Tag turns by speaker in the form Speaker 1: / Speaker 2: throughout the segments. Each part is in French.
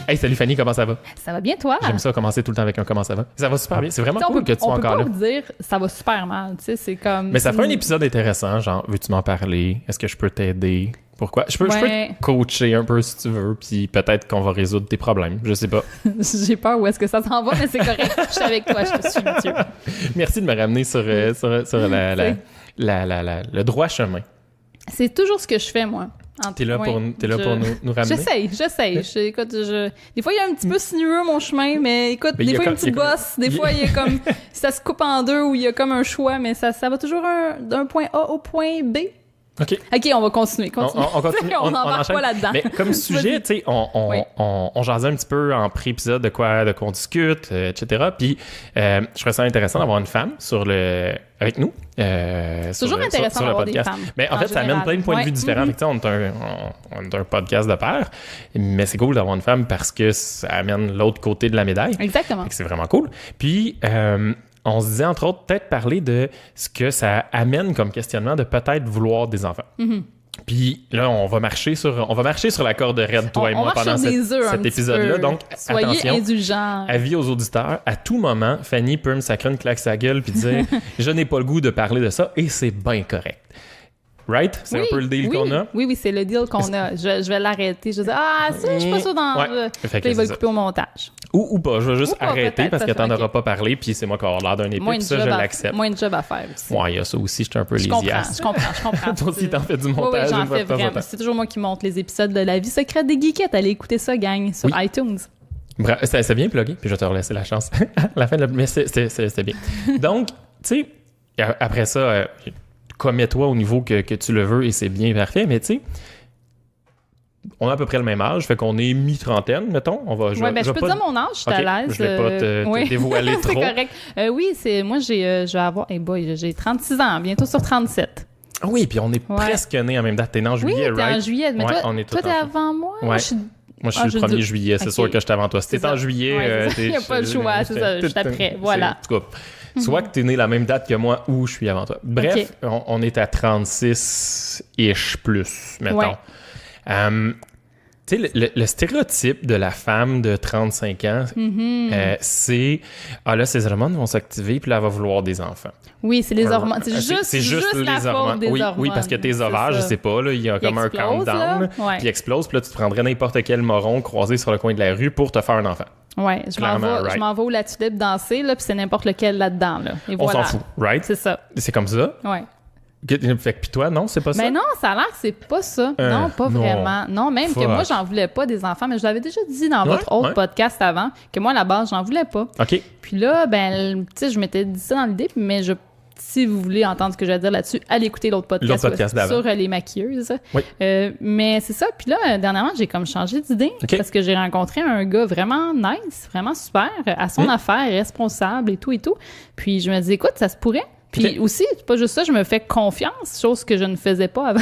Speaker 1: Hey, salut Fanny, comment ça va?
Speaker 2: Ça va bien, toi?
Speaker 1: J'aime ça commencer tout le temps avec un comment ça va. Ça va super bien. C'est vraiment cool que tu sois encore là.
Speaker 2: On peut pas dire ça va super mal, tu sais, c'est comme...
Speaker 1: Mais ça fait un épisode intéressant, genre, veux-tu m'en parler? Est-ce que je peux t'aider? Pourquoi? Je peux te coacher un peu si tu veux, puis peut-être qu'on va résoudre tes problèmes. Je sais pas.
Speaker 2: J'ai peur où est-ce que ça s'en va, mais c'est correct. Je suis avec toi, je te suis, Mathieu.
Speaker 1: Merci de me ramener sur le droit chemin.
Speaker 2: C'est toujours ce que je fais, moi.
Speaker 1: T'es là pour nous ramener?
Speaker 2: J'essaye. Écoute, des fois, il y a un petit peu sinueux, mon chemin, mais écoute, des fois, il y a une petite bosse. Des fois, il y a comme... ça se coupe en deux ou il y a comme un choix, mais ça va toujours d'un point A au point B.
Speaker 1: OK,
Speaker 2: on va continuer.
Speaker 1: On continue.
Speaker 2: On n'embarque pas là-dedans.
Speaker 1: Mais comme sujet, tu sais, on jasait un petit peu en pré-épisode de quoi on discute, etc. Puis, je trouvais ça intéressant d'avoir une femme avec nous.
Speaker 2: C'est toujours intéressant d'avoir des femmes.
Speaker 1: Mais en fait, ça amène plein de points de vue différents. Fait que, on est un podcast de pair, mais c'est cool d'avoir une femme parce que ça amène l'autre côté de la médaille.
Speaker 2: Exactement.
Speaker 1: Fait que c'est vraiment cool. Puis, on se disait, entre autres, peut-être parler de ce que ça amène comme questionnement de peut-être vouloir des enfants. Mm-hmm. Puis là, on va marcher sur la corde raide, toi et moi, pendant cet épisode-là. Donc,
Speaker 2: soyez
Speaker 1: attention,
Speaker 2: indulgents.
Speaker 1: Avis aux auditeurs, à tout moment, Fanny peut me sacrer une claque sa gueule puis dire « Je n'ai pas le goût de parler de ça » et c'est bien correct. Right? C'est un peu le deal qu'on a?
Speaker 2: Oui, c'est le deal qu'on a. Je vais l'arrêter. Je vais dire, ça, je suis pas sûre dans... Puis il va le couper au montage.
Speaker 1: Ou pas. Je vais juste arrêter parce que t'en auras pas parlé, puis c'est moi qui vais avoir l'air d'un épée, puis ça, je l'accepte.
Speaker 2: Moins de job à faire aussi.
Speaker 1: Ouais, il y a ça aussi, j'étais un peu lazy-ass.
Speaker 2: Je comprends.
Speaker 1: Toi aussi, t'en fais du montage.
Speaker 2: Oui, j'en fais vraiment. C'est toujours moi qui monte les épisodes de La vie secrète des geekettes. Allez écouter ça, gang, sur iTunes.
Speaker 1: Bref, c'est bien plugué, puis je vais te relaisser la chance à la fin de mais c'était bien. Donc, tu sais, après ça... commets-toi au niveau que tu le veux et c'est bien parfait, mais tu sais, on a à peu près le même âge, fait qu'on est mi-trentaine, mettons.
Speaker 2: Je peux dire mon âge, je suis à l'aise.
Speaker 1: Je vais pas te dévoiler trop.
Speaker 2: C'est correct. Oui, moi, je vais avoir... j'ai 36 ans, bientôt sur 37.
Speaker 1: Ah oui, puis on est presque nés en même date. T'es né en juillet,
Speaker 2: right? Oui, t'es en juillet, mais toi, t'es avant moi?
Speaker 1: Ouais. Moi, je suis le 1er juillet, c'est sûr que j'étais avant toi. Si t'es en juillet...
Speaker 2: Il n'y a pas le choix, c'est ça, je suis après, voilà.
Speaker 1: En tout cas, soit que tu es né la même date que moi ou je suis avant toi. Bref, on est à 36-ish plus, mettons. Tu sais, le stéréotype de la femme de 35 ans, c'est « Ah là, ses hormones vont s'activer, puis là, elle va vouloir des enfants. »
Speaker 2: Oui, c'est les hormones. C'est juste la faute des hormones.
Speaker 1: Oui, parce que tes ovaires, je sais pas, là, il y a comme un countdown qui explose, puis là, tu te prendrais n'importe quel moron croisé sur le coin de la rue pour te faire un enfant.
Speaker 2: Oui, je m'en vais au La Tulipe danser, là, puis c'est n'importe lequel là-dedans. Là. Et
Speaker 1: on s'en fout, right?
Speaker 2: C'est ça.
Speaker 1: C'est comme ça?
Speaker 2: Oui.
Speaker 1: Fait que puis toi, non, c'est pas ça?
Speaker 2: Mais non, ça a l'air que c'est pas ça. Non, pas vraiment. Non, même que moi, j'en voulais pas des enfants, mais je l'avais déjà dit dans votre autre podcast avant, que moi, à la base, j'en voulais pas.
Speaker 1: OK.
Speaker 2: Puis là, tu sais, je m'étais dit ça dans l'idée, mais si vous voulez entendre ce que je vais dire là-dessus, allez écouter l'autre podcast sur les maquilleuses. Oui. Mais c'est ça. Puis là, dernièrement, j'ai comme changé d'idée parce que j'ai rencontré un gars vraiment nice, vraiment super, à son affaire, responsable et tout. Puis je me dis, écoute, ça se pourrait. Puis aussi, c'est pas juste ça, je me fais confiance, chose que je ne faisais pas avant.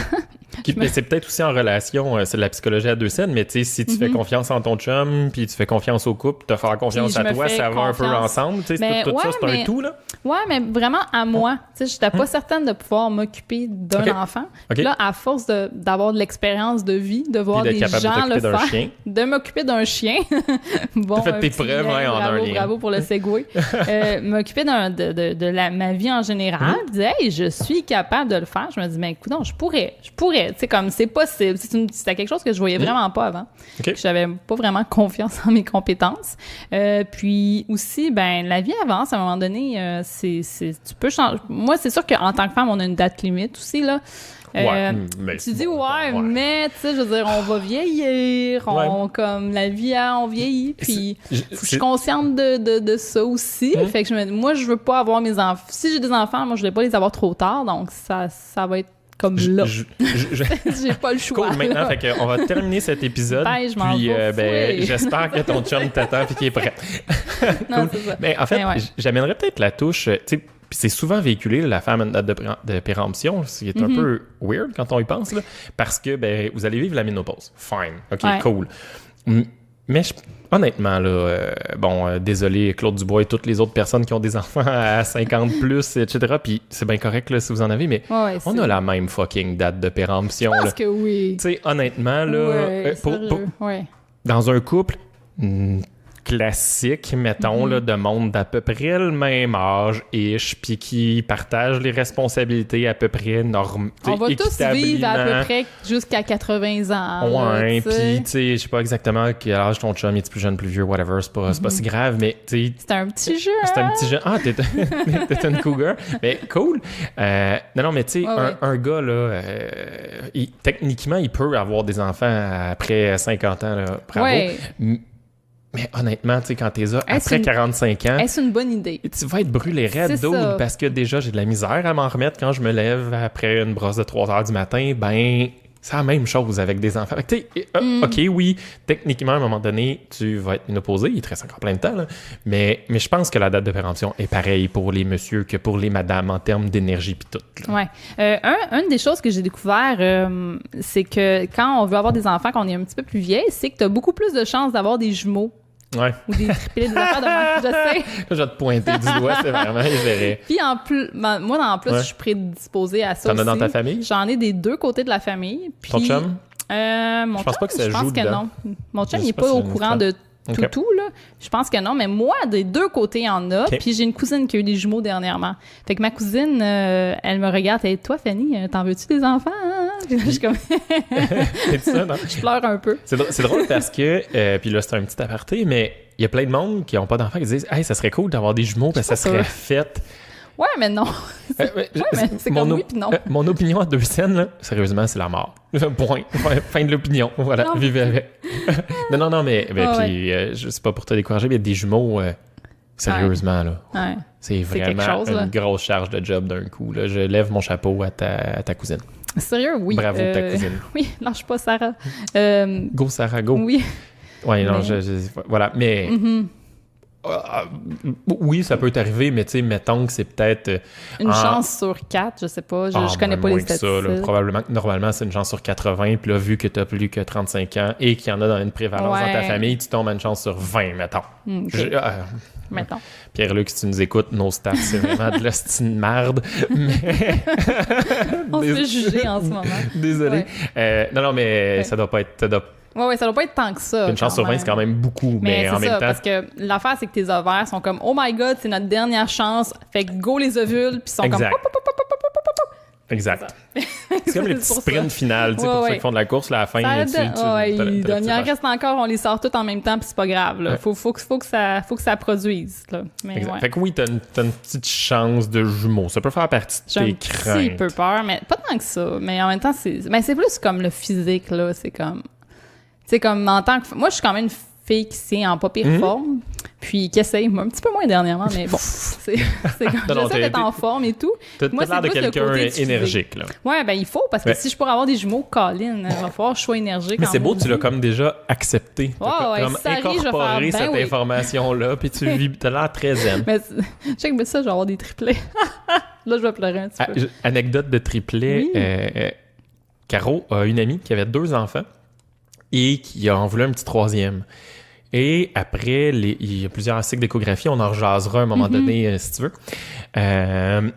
Speaker 1: Mais c'est peut-être aussi en relation, c'est de la psychologie à deux scènes, mais tu sais, si tu fais confiance en ton chum, puis tu fais confiance au couple, te faire confiance à toi, ça va un peu ensemble, tu sais, tout ça, c'est un tout, là.
Speaker 2: Ouais, mais vraiment à moi. Tu sais, j'étais pas certaine de pouvoir m'occuper d'un enfant. Puis là, à force d'avoir de l'expérience de vie, de voir des gens le faire, de m'occuper d'un chien. Bon,
Speaker 1: t'as fait tes preuves, en un lien.
Speaker 2: Bravo pour le segway. M'occuper de ma vie en général. Puis dire, hey, je suis capable de le faire. Je me dis, mais écoute, non, je pourrais. Tu sais, comme c'est possible. C'était quelque chose que je voyais vraiment pas avant. J'avais pas vraiment confiance en mes compétences. Puis aussi, la vie avance. À un moment donné, tu peux changer. Moi, c'est sûr qu'en tant que femme, on a une date limite aussi, là. Tu dis mais tu sais, je veux dire, on va vieillir, comme la vie, on vieillit, puis je suis consciente de ça aussi. Fait que moi, je veux pas avoir mes enfants. Si j'ai des enfants, moi, je vais pas les avoir trop tard, donc ça va être comme là. J'ai pas le choix.
Speaker 1: Cool, maintenant, fait que on va terminer cet épisode. Puis, j'espère que ton chum t'attend et qu'il est prêt.
Speaker 2: Non, c'est ça.
Speaker 1: Mais en fait, j'amènerais peut-être la touche, tu sais, puis c'est souvent véhiculé, la femme à une date de péremption, ce qui est un peu weird quand on y pense, là, parce que vous allez vivre la ménopause. Fine. OK, cool. Mais honnêtement, là, désolé Claude Dubois et toutes les autres personnes qui ont des enfants à 50 plus, etc. Puis c'est bien correct là, si vous en avez, mais on a la même fucking date de péremption.
Speaker 2: Je pense que oui.
Speaker 1: Tu sais, honnêtement, là, dans un couple, classique, mettons, là, de monde d'à peu près le même âge-ish, puis qui partagent les responsabilités à peu près
Speaker 2: On va tous vivre à peu près jusqu'à 80 ans.
Speaker 1: Ouais, puis tu sais, je sais pas exactement quel âge ton chum, il est plus jeune, plus vieux, whatever, c'est pas si grave, mais tu sais...
Speaker 2: C'est un petit jeu,
Speaker 1: C'est un petit jeu. Ah, t'es une cougar. Mais cool. Non, mais tu sais, un gars, là, techniquement, il peut avoir des enfants après 50 ans, là, bravo.
Speaker 2: Ouais.
Speaker 1: Mais honnêtement, tu sais, quand t'es là, après 45 ans...
Speaker 2: Est-ce une bonne idée?
Speaker 1: Tu vas être brûlé raide d'eau parce que déjà, j'ai de la misère à m'en remettre quand je me lève après une brosse de 3 heures du matin. Ben, c'est la même chose avec des enfants. Fait que, tu sais, OK, oui, techniquement, à un moment donné, tu vas être ménopausé. Il te reste encore plein de temps, là. Mais je pense que la date de péremption est pareille pour les messieurs que pour les madames en termes d'énergie pis tout. Là.
Speaker 2: Ouais. Une des choses que j'ai découvert, c'est que quand on veut avoir des enfants, quand on est un petit peu plus vieille, c'est que tu as beaucoup plus de chances d'avoir des jumeaux.
Speaker 1: Ouais.
Speaker 2: Ou des triplés, des affaires de même. Je sais.
Speaker 1: Là, je vais te pointer du doigt, c'est vraiment, je verrais.
Speaker 2: Puis en plus, moi, en plus, je suis prédisposée à ça.
Speaker 1: T'en
Speaker 2: aussi.
Speaker 1: as dans ta famille?
Speaker 2: J'en ai des deux côtés de la famille. Puis,
Speaker 1: ton chum?
Speaker 2: Je
Speaker 1: pense pas que ça joue dedans.
Speaker 2: Que non. Mon chum, il n'est pas au courant de tout, là. Je pense que non, mais moi, des deux côtés, il y en a. Puis j'ai une cousine qui a eu des jumeaux dernièrement. Fait que ma cousine, elle me regarde, et toi, Fanny, t'en veux-tu des enfants? Hein? Puis là, je suis comme...
Speaker 1: C'est ça, non?
Speaker 2: Je pleure un peu.
Speaker 1: C'est drôle parce que, puis là, c'est un petit aparté, mais il y a plein de monde qui n'ont pas d'enfants qui disent « Hey, ça serait cool d'avoir des jumeaux parce que ça serait fait... »
Speaker 2: Ouais, mais non. Mais c'est comme oui puis non.
Speaker 1: Mon opinion à 2 scènes, là, sérieusement, c'est la mort. Point. Fin de l'opinion. Voilà, non. Vivez avec. non, mais puis, je sais pas pour te décourager, mais des jumeaux, sérieusement, là.
Speaker 2: Ouais.
Speaker 1: C'est vraiment une grosse charge de job d'un coup. Là. Je lève mon chapeau à ta cousine.
Speaker 2: Sérieux, oui.
Speaker 1: Bravo, ta cousine.
Speaker 2: Oui, lâche pas, Sarah.
Speaker 1: Go, Sarah, go.
Speaker 2: Oui.
Speaker 1: Ouais, non, voilà, mais... oui, ça peut t'arriver, mais tu sais, mettons que c'est peut-être...
Speaker 2: une chance sur 4, je sais pas. Je connais pas les statistiques. Ça, là,
Speaker 1: probablement, normalement, c'est une chance sur 80. Puis là, vu que t'as plus que 35 ans et qu'il y en a dans une prévalence dans ta famille, tu tombes à une chance sur 20, mettons.
Speaker 2: Okay. Mettons.
Speaker 1: Pierre-Luc, si tu nous écoutes, nos stats, c'est vraiment de l'hostie de marde. Mais...
Speaker 2: On se fait juger en ce moment.
Speaker 1: Désolé.
Speaker 2: Ouais.
Speaker 1: Non, mais ça doit pas être...
Speaker 2: Oui, ça doit pas être tant que ça.
Speaker 1: Une chance sur 20, c'est quand même beaucoup, mais en même temps...
Speaker 2: parce que l'affaire, c'est que tes ovaires sont comme « Oh my God, c'est notre dernière chance, fait que go les ovules », puis ils sont comme...
Speaker 1: Exact. C'est comme les petits sprints finales, tu sais, pour ceux qui font de la course, là, à la fin.
Speaker 2: Il en reste encore, on les sort tous en même temps, puis c'est pas grave. Là. Faut que ça produise. Là. Mais,
Speaker 1: exact. Fait que oui, t'as une petite chance de jumeaux. Ça peut faire partie de tes craintes.
Speaker 2: J'ai un petit peu peur, mais pas tant que ça. Mais en même temps, c'est plus comme le physique, là. C'est comme... Tu sais, comme en tant que... Moi, je suis quand même une fille qui est en pas pire forme, puis qui essaye un petit peu moins dernièrement, mais bon, c'est comme j'essaie d'être en forme et tout.
Speaker 1: T'as l'air de quelqu'un énergique, là.
Speaker 2: Ouais, ben il faut, parce que si je pourrais avoir des jumeaux, Colin, il va falloir que je sois énergique.
Speaker 1: Mais c'est beau, tu l'as comme déjà accepté.
Speaker 2: T'as
Speaker 1: comme incorporé cette information-là, puis tu vis, t'as l'air très zen.
Speaker 2: Mais check ça, je vais avoir des triplets. Là, je vais pleurer un petit peu.
Speaker 1: Anecdote de triplets, Caro a une amie qui avait 2 enfants et qui en voulait un petit 3e. Et après, il y a plusieurs cycles d'échographie, on en rejasera à un moment donné, si tu veux. Elle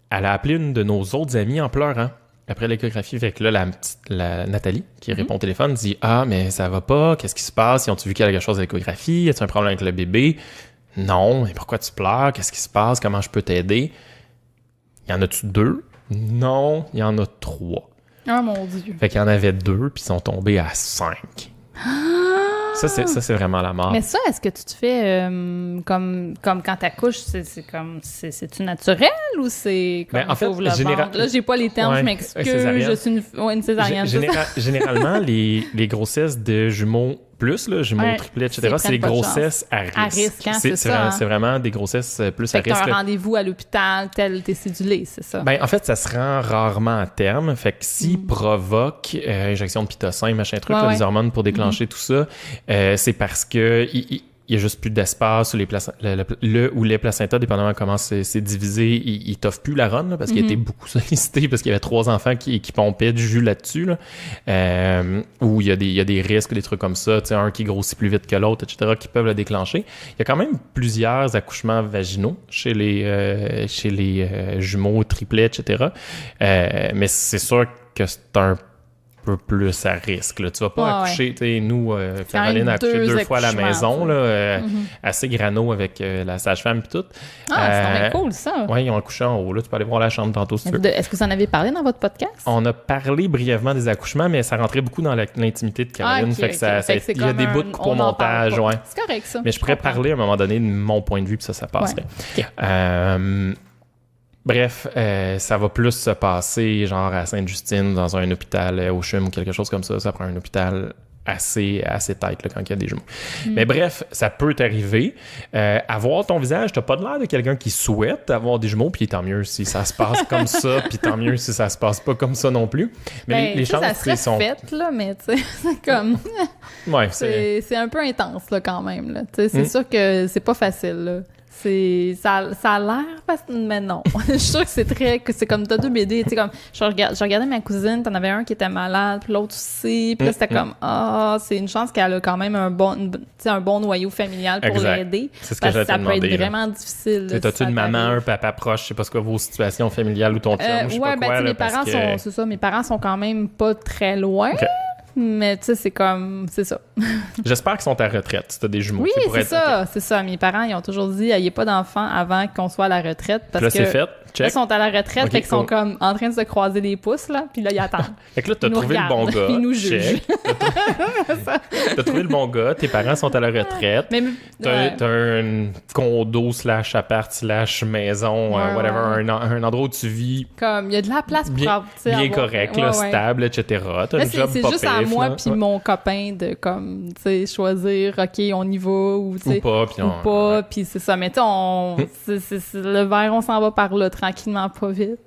Speaker 1: a appelé une de nos autres amies en pleurant après l'échographie. Fait que là, la Nathalie, qui répond au téléphone, dit « Ah, mais ça va pas, qu'est-ce qui se passe? Ils ont-tu vu qu'il y a quelque chose à l'échographie? Y a-tu un problème avec le bébé? » « Non, mais pourquoi tu pleures? Qu'est-ce qui se passe? Comment je peux t'aider? » « Y en a-tu 2? » « Non, il y en a 3. »
Speaker 2: Oh mon Dieu.
Speaker 1: Fait qu'il y en avait 2, puis ils sont tombés à 5. Ça, c'est vraiment la mort.
Speaker 2: Mais ça, est-ce que tu te fais comme quand t'accouches, c'est-tu naturel ou c'est comme
Speaker 1: en fait,
Speaker 2: là, j'ai pas les termes, je m'excuse. Je suis une césarienne.
Speaker 1: Généralement, les grossesses de jumeaux plus, là, jumeaux, triplets, etc., c'est des grossesses à risque.
Speaker 2: À risque, hein,
Speaker 1: c'est vraiment des grossesses plus à risque.
Speaker 2: Fait que t'as un rendez-vous à l'hôpital, t'es cédulé, c'est ça?
Speaker 1: Ben, en fait, ça se rend rarement à terme. Fait que s'il provoque injection de pitocin, machin truc, des hormones pour déclencher tout ça, c'est parce que il y a juste plus d'espace où les placentas, dépendamment de comment c'est divisé, ils t'offrent plus la run, là, parce qu'il a été beaucoup sollicité, parce qu'il y avait 3 enfants qui pompaient du jus là-dessus, là, où il y a des risques, des trucs comme ça, tu sais, un qui grossit plus vite que l'autre, etc., qui peuvent le déclencher. Il y a quand même plusieurs accouchements vaginaux chez les jumeaux, triplets, etc. Mais c'est sûr que c'est un peu plus à risque. Là. Tu vas pas accoucher. Nous,
Speaker 2: Quand
Speaker 1: Caroline a accouché 2 fois à la maison, là, assez grano avec la sage-femme et tout.
Speaker 2: C'est cool, ça.
Speaker 1: Oui, ils ont accouché en haut. Là. Tu peux aller voir la chambre tantôt si tu veux.
Speaker 2: Est-ce que vous en avez parlé dans votre podcast?
Speaker 1: On a parlé brièvement des accouchements, mais ça rentrait beaucoup dans l'intimité de Caroline. Fait que il y a des bouts pour montage. Ouais.
Speaker 2: C'est correct, ça.
Speaker 1: Mais je pourrais parler à un moment donné de mon point de vue, puis ça passerait.
Speaker 2: Ouais. Okay.
Speaker 1: Bref, ça va plus se passer genre à Sainte-Justine, dans un hôpital au CHUM ou quelque chose comme ça. Ça prend un hôpital assez tight là, quand il y a des jumeaux. Mais bref, ça peut t'arriver. Avoir ton visage, t'as pas de l'air de quelqu'un qui souhaite avoir des jumeaux, puis tant mieux si ça se passe comme ça, puis tant mieux si ça se passe pas comme ça non plus. Mais les chances,
Speaker 2: ça serait fait, là, mais tu sais, c'est comme...
Speaker 1: ouais,
Speaker 2: c'est un peu intense, là, quand même, là. Tu sais, c'est sûr que c'est pas facile, là. Ça a l'air mais non. Je suis sûre que c'est comme t'as 2 BD, tu sais, comme je regardais ma cousine, t'en avais un qui était malade, puis l'autre aussi, puis là c'était comme c'est une chance qu'elle a quand même un bon noyau familial pour l'aider.
Speaker 1: C'est ce que j'allais te demander.
Speaker 2: Ça peut être vraiment difficile.
Speaker 1: T'as-tu une maman, un papa proche, je sais pas ce que vos situations familiales ou ton chum, je sais pas quoi.
Speaker 2: Mes parents c'est ça, mes parents sont quand même pas très loin. Okay. Mais tu sais, c'est ça.
Speaker 1: J'espère qu'ils sont à la retraite, si t'as des jumeaux.
Speaker 2: Oui, c'est ça. Mes parents, ils ont toujours dit, il n'y a pas d'enfants avant qu'on soit à la retraite. Parce
Speaker 1: là, c'est fait.
Speaker 2: Check. Là, ils sont à la retraite, fait qu'ils sont comme en train de se croiser les pouces, là, puis là, ils attendent.
Speaker 1: Fait que là, t'as trouvé le bon gars.
Speaker 2: Ils nous jugent.
Speaker 1: T'as trouvé le bon gars, tes parents sont à la retraite. Mais, t'as un condo / appart / maison, whatever, un endroit où tu vis.
Speaker 2: Comme, il y a de la place pour
Speaker 1: bien correct, là, stable, etc. T'as
Speaker 2: là,
Speaker 1: le job
Speaker 2: c'est
Speaker 1: pas
Speaker 2: juste
Speaker 1: pif,
Speaker 2: à moi
Speaker 1: là.
Speaker 2: puis mon copain de, comme, tu sais, choisir, OK, on y va, ou pas, puis c'est ça. Mais tu sais, le verre, on s'en va par là, tranquillement, pas vite.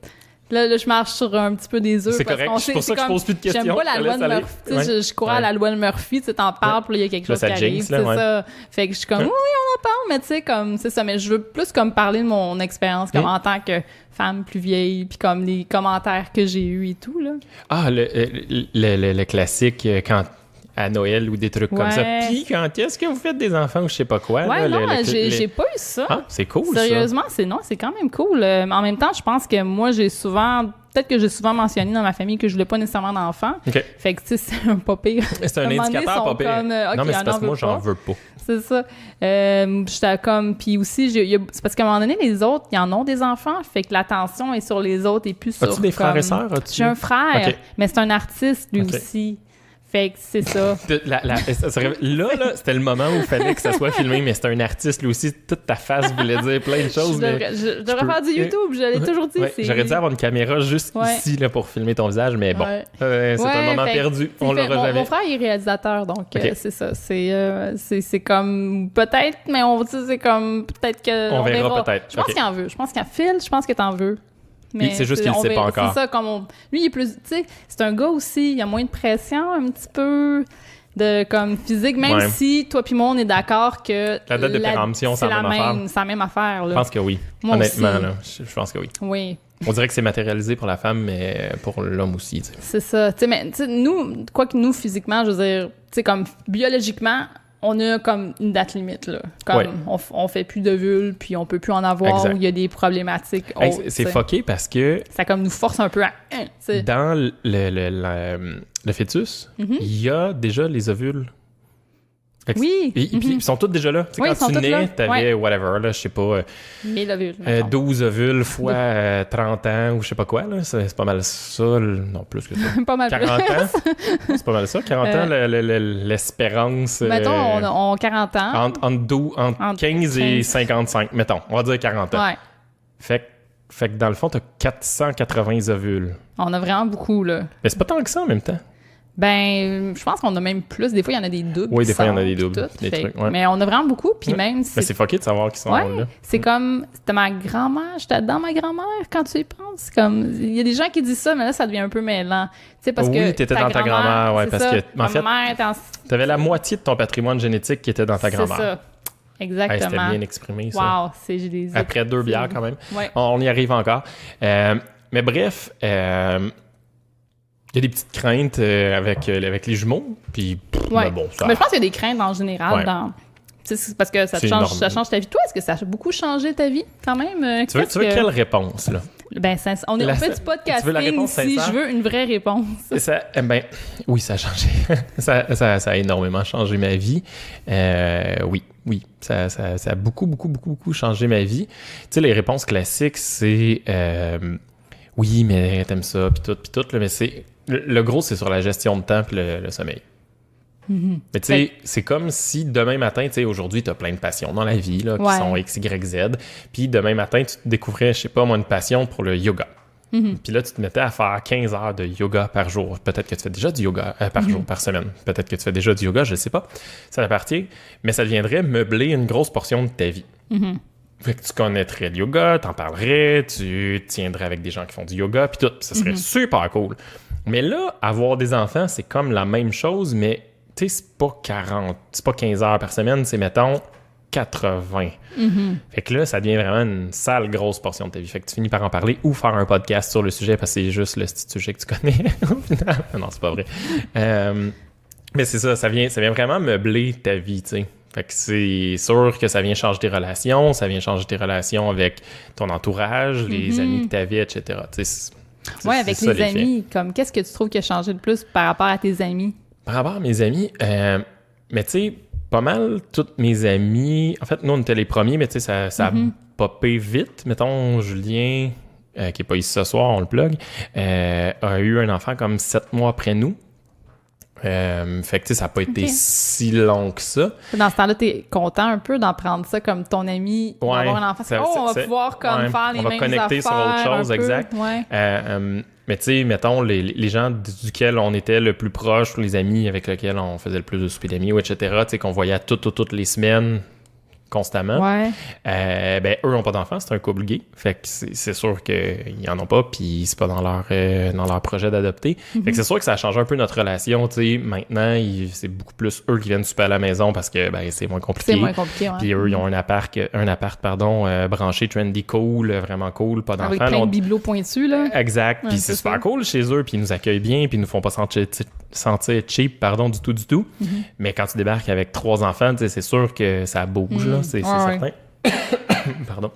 Speaker 2: Là, je marche sur un petit peu des œufs.
Speaker 1: C'est correct, c'est pour ça que je pose plus de questions.
Speaker 2: J'aime pas la loi de Murphy. Je courais à la loi de Murphy, tu t'en parles, puis là, il y a quelque chose qui arrive, c'est ça. Fait que je suis comme, oui, on en parle, mais tu sais, comme, c'est ça. Mais je veux plus comme parler de mon expérience, comme en tant que femme plus vieille, puis comme les commentaires que j'ai eus et tout, là.
Speaker 1: Ah, le classique, quand... à Noël ou des trucs comme ça. Puis quand est-ce que vous faites des enfants ou je sais pas quoi?
Speaker 2: Ouais, là, non, j'ai pas eu ça.
Speaker 1: Ah, c'est cool,
Speaker 2: Sérieusement, c'est quand même cool. Mais en même temps, je pense que moi, peut-être que j'ai souvent mentionné dans ma famille que je voulais pas nécessairement d'enfants.
Speaker 1: Okay.
Speaker 2: Fait que, tu sais, c'est un pas pire.
Speaker 1: C'est un indicateur pas pire. Non, mais c'est parce que moi, j'en veux pas.
Speaker 2: C'est ça. J'étais comme... Puis aussi, c'est parce qu'à un moment donné, les autres, ils en ont des enfants. Fait que l'attention est sur les autres et plus sur...
Speaker 1: As-tu des frères et sœurs?
Speaker 2: J'ai un frère, mais c'est un artiste, lui aussi. Fait que c'est ça.
Speaker 1: Là, c'était le moment où il fallait que ça soit filmé, mais c'était un artiste, lui aussi. Toute ta face voulait dire plein de choses.
Speaker 2: Je devrais faire du YouTube, je l'ai toujours dit.
Speaker 1: J'aurais dû avoir une caméra juste ici là, pour filmer ton visage, mais bon, c'est un moment perdu. On l'aura jamais.
Speaker 2: Mon frère est réalisateur, donc c'est ça. C'est comme... Peut-être, mais c'est comme... Peut-être que...
Speaker 1: On verra peut-être.
Speaker 2: Je pense qu'il en veut. Je pense qu'il y a Phil, je pense que t'en veux.
Speaker 1: Mais c'est juste qu'il ne sait pas encore.
Speaker 2: C'est ça, comme lui, il est plus... Tu sais, c'est un gars aussi, il y a moins de pression, un petit peu, de comme physique, même si toi puis moi, on est d'accord que...
Speaker 1: La date de péremption, c'est la même affaire.
Speaker 2: C'est la même affaire, là.
Speaker 1: Je pense que oui.
Speaker 2: Moi
Speaker 1: honnêtement,
Speaker 2: aussi.
Speaker 1: Là, je pense que oui.
Speaker 2: Oui.
Speaker 1: On dirait que c'est matérialisé pour la femme, mais pour l'homme aussi, tu sais.
Speaker 2: C'est ça. Tu sais, mais nous, quoi que nous, physiquement, je veux dire, tu sais, comme biologiquement... On a comme une date limite, là. Comme on fait plus d'ovules, puis on peut plus en avoir, ou il y a des problématiques autres.
Speaker 1: C'est fucké parce que...
Speaker 2: Ça comme nous force un peu à...
Speaker 1: Dans le fœtus, il y a déjà les ovules.
Speaker 2: Oui.
Speaker 1: Et puis, ils sont tous déjà là. Quand tu nais, t'avais whatever, là, je sais pas...
Speaker 2: 1000 ovules.
Speaker 1: 12 ovules fois 30 ans ou je sais pas quoi, là. C'est pas mal ça. Non, plus que ça.
Speaker 2: Pas mal
Speaker 1: 40 ans. C'est pas mal ça. 40 ans, l'espérance...
Speaker 2: Mettons, on 40 ans.
Speaker 1: Entre 15 et 55, mettons. On va dire 40 ans.
Speaker 2: Ouais.
Speaker 1: Fait que dans le fond, t'as 480 ovules.
Speaker 2: On a vraiment beaucoup, là.
Speaker 1: Mais c'est pas tant que ça en même temps.
Speaker 2: Ben, je pense qu'on a même plus. Des fois, il y en a des doubles.
Speaker 1: Oui, des fois, il y en a des doubles. Des trucs,
Speaker 2: mais on a vraiment beaucoup. Puis même...
Speaker 1: Mais c'est fucké de savoir qu'ils sont là.
Speaker 2: C'est comme... C'était ma grand-mère. J'étais dans ma grand-mère quand tu y penses. Comme... Il y a des gens qui disent ça, mais là, ça devient un peu mêlant. Tu sais, parce que...
Speaker 1: Oui, t'étais dans ta grand-mère. Ouais, parce que... En fait, t'avais la moitié de ton patrimoine génétique qui était dans ta grand-mère.
Speaker 2: C'est ça. Exactement.
Speaker 1: C'était bien exprimé, ça.
Speaker 2: Wow, j'ai des...
Speaker 1: Après 2 bières, quand même.
Speaker 2: Ouais.
Speaker 1: On y arrive encore. Mais bref... Il y a des petites craintes avec les jumeaux, puis bon, ça...
Speaker 2: Mais je pense qu'il y a des craintes en général C'est parce que ça change ta vie. Toi, est-ce que ça a beaucoup changé ta vie, quand même?
Speaker 1: Tu veux quelle réponse, là?
Speaker 2: Ben, on fait du podcasting ici. Je veux une vraie réponse.
Speaker 1: Oui, ça a changé. ça a énormément changé ma vie. Oui. Ça a beaucoup changé ma vie. Tu sais, les réponses classiques, c'est oui, mais t'aimes ça, puis tout. Là, mais le gros, c'est sur la gestion de temps puis le sommeil. Mm-hmm. Mais tu sais, c'est comme si demain matin, tu sais, aujourd'hui, t'as plein de passions dans la vie là, qui sont X, Y, Z. Puis demain matin, tu te découvrais, je sais pas moi, une passion pour le yoga. Mm-hmm. Puis là, tu te mettais à faire 15 heures de yoga par jour. Peut-être que tu fais déjà du yoga par jour, par semaine. Peut-être que tu fais déjà du yoga, je sais pas. Ça m'appartient. Mais ça deviendrait meubler une grosse portion de ta vie. Mm-hmm. Fait que tu connaîtrais le yoga, t'en parlerais, tu tiendrais avec des gens qui font du yoga, puis tout. Ça serait super cool. Mais là, avoir des enfants, c'est comme la même chose, mais tu sais, c'est pas 15 heures par semaine, c'est, mettons, 80. Mm-hmm. Fait que là, ça devient vraiment une sale grosse portion de ta vie. Fait que tu finis par en parler ou faire un podcast sur le sujet parce que c'est juste le petit sujet que tu connais au final. Non, c'est pas vrai. Mais c'est ça vient vraiment meubler ta vie, tu sais. Fait que c'est sûr que ça vient changer tes relations, avec ton entourage, les amis que t'avais, etc.
Speaker 2: Oui, avec les amis, comme qu'est-ce que tu trouves qui a changé le plus par rapport à tes amis? Par rapport à mes amis,
Speaker 1: mais tu sais, pas mal toutes mes amis, en fait, nous, on était les premiers, mais tu sais, ça a popé vite. Mettons, Julien, qui est pas ici ce soir, on le plug, a eu un enfant comme 7 mois après nous. Fait que tu sais, ça n'a pas été si long que ça.
Speaker 2: Dans ce temps-là, t'es content un peu d'en prendre ça comme ton ami, d'avoir un enfant. On va pouvoir comme faire les mêmes affaires. On va connecter sur autre chose,
Speaker 1: exact. Mais tu sais, mettons, les gens duquel on était le plus proche, les amis avec lesquels on faisait le plus de soupers d'amis, etc., tu sais, qu'on voyait toutes les semaines, constamment. Ben, eux n'ont pas d'enfants, c'est un couple gay. Fait que c'est sûr qu'ils en ont pas, puis c'est pas dans leur projet d'adopter. Fait que c'est sûr que ça a changé un peu notre relation, tu sais. Maintenant, c'est beaucoup plus eux qui viennent souper à la maison parce que ben, c'est moins compliqué. Puis eux, ils ont un appart branché, trendy, cool, vraiment cool, pas d'enfants.
Speaker 2: Avec plein de bibelots pointus, là.
Speaker 1: Exact. Puis c'est super cool chez eux, puis ils nous accueillent bien, puis ils nous font pas sentir cheap, du tout. Mais quand tu débarques avec 3 enfants, c'est sûr que ça bouge, là, c'est certain. Pardon.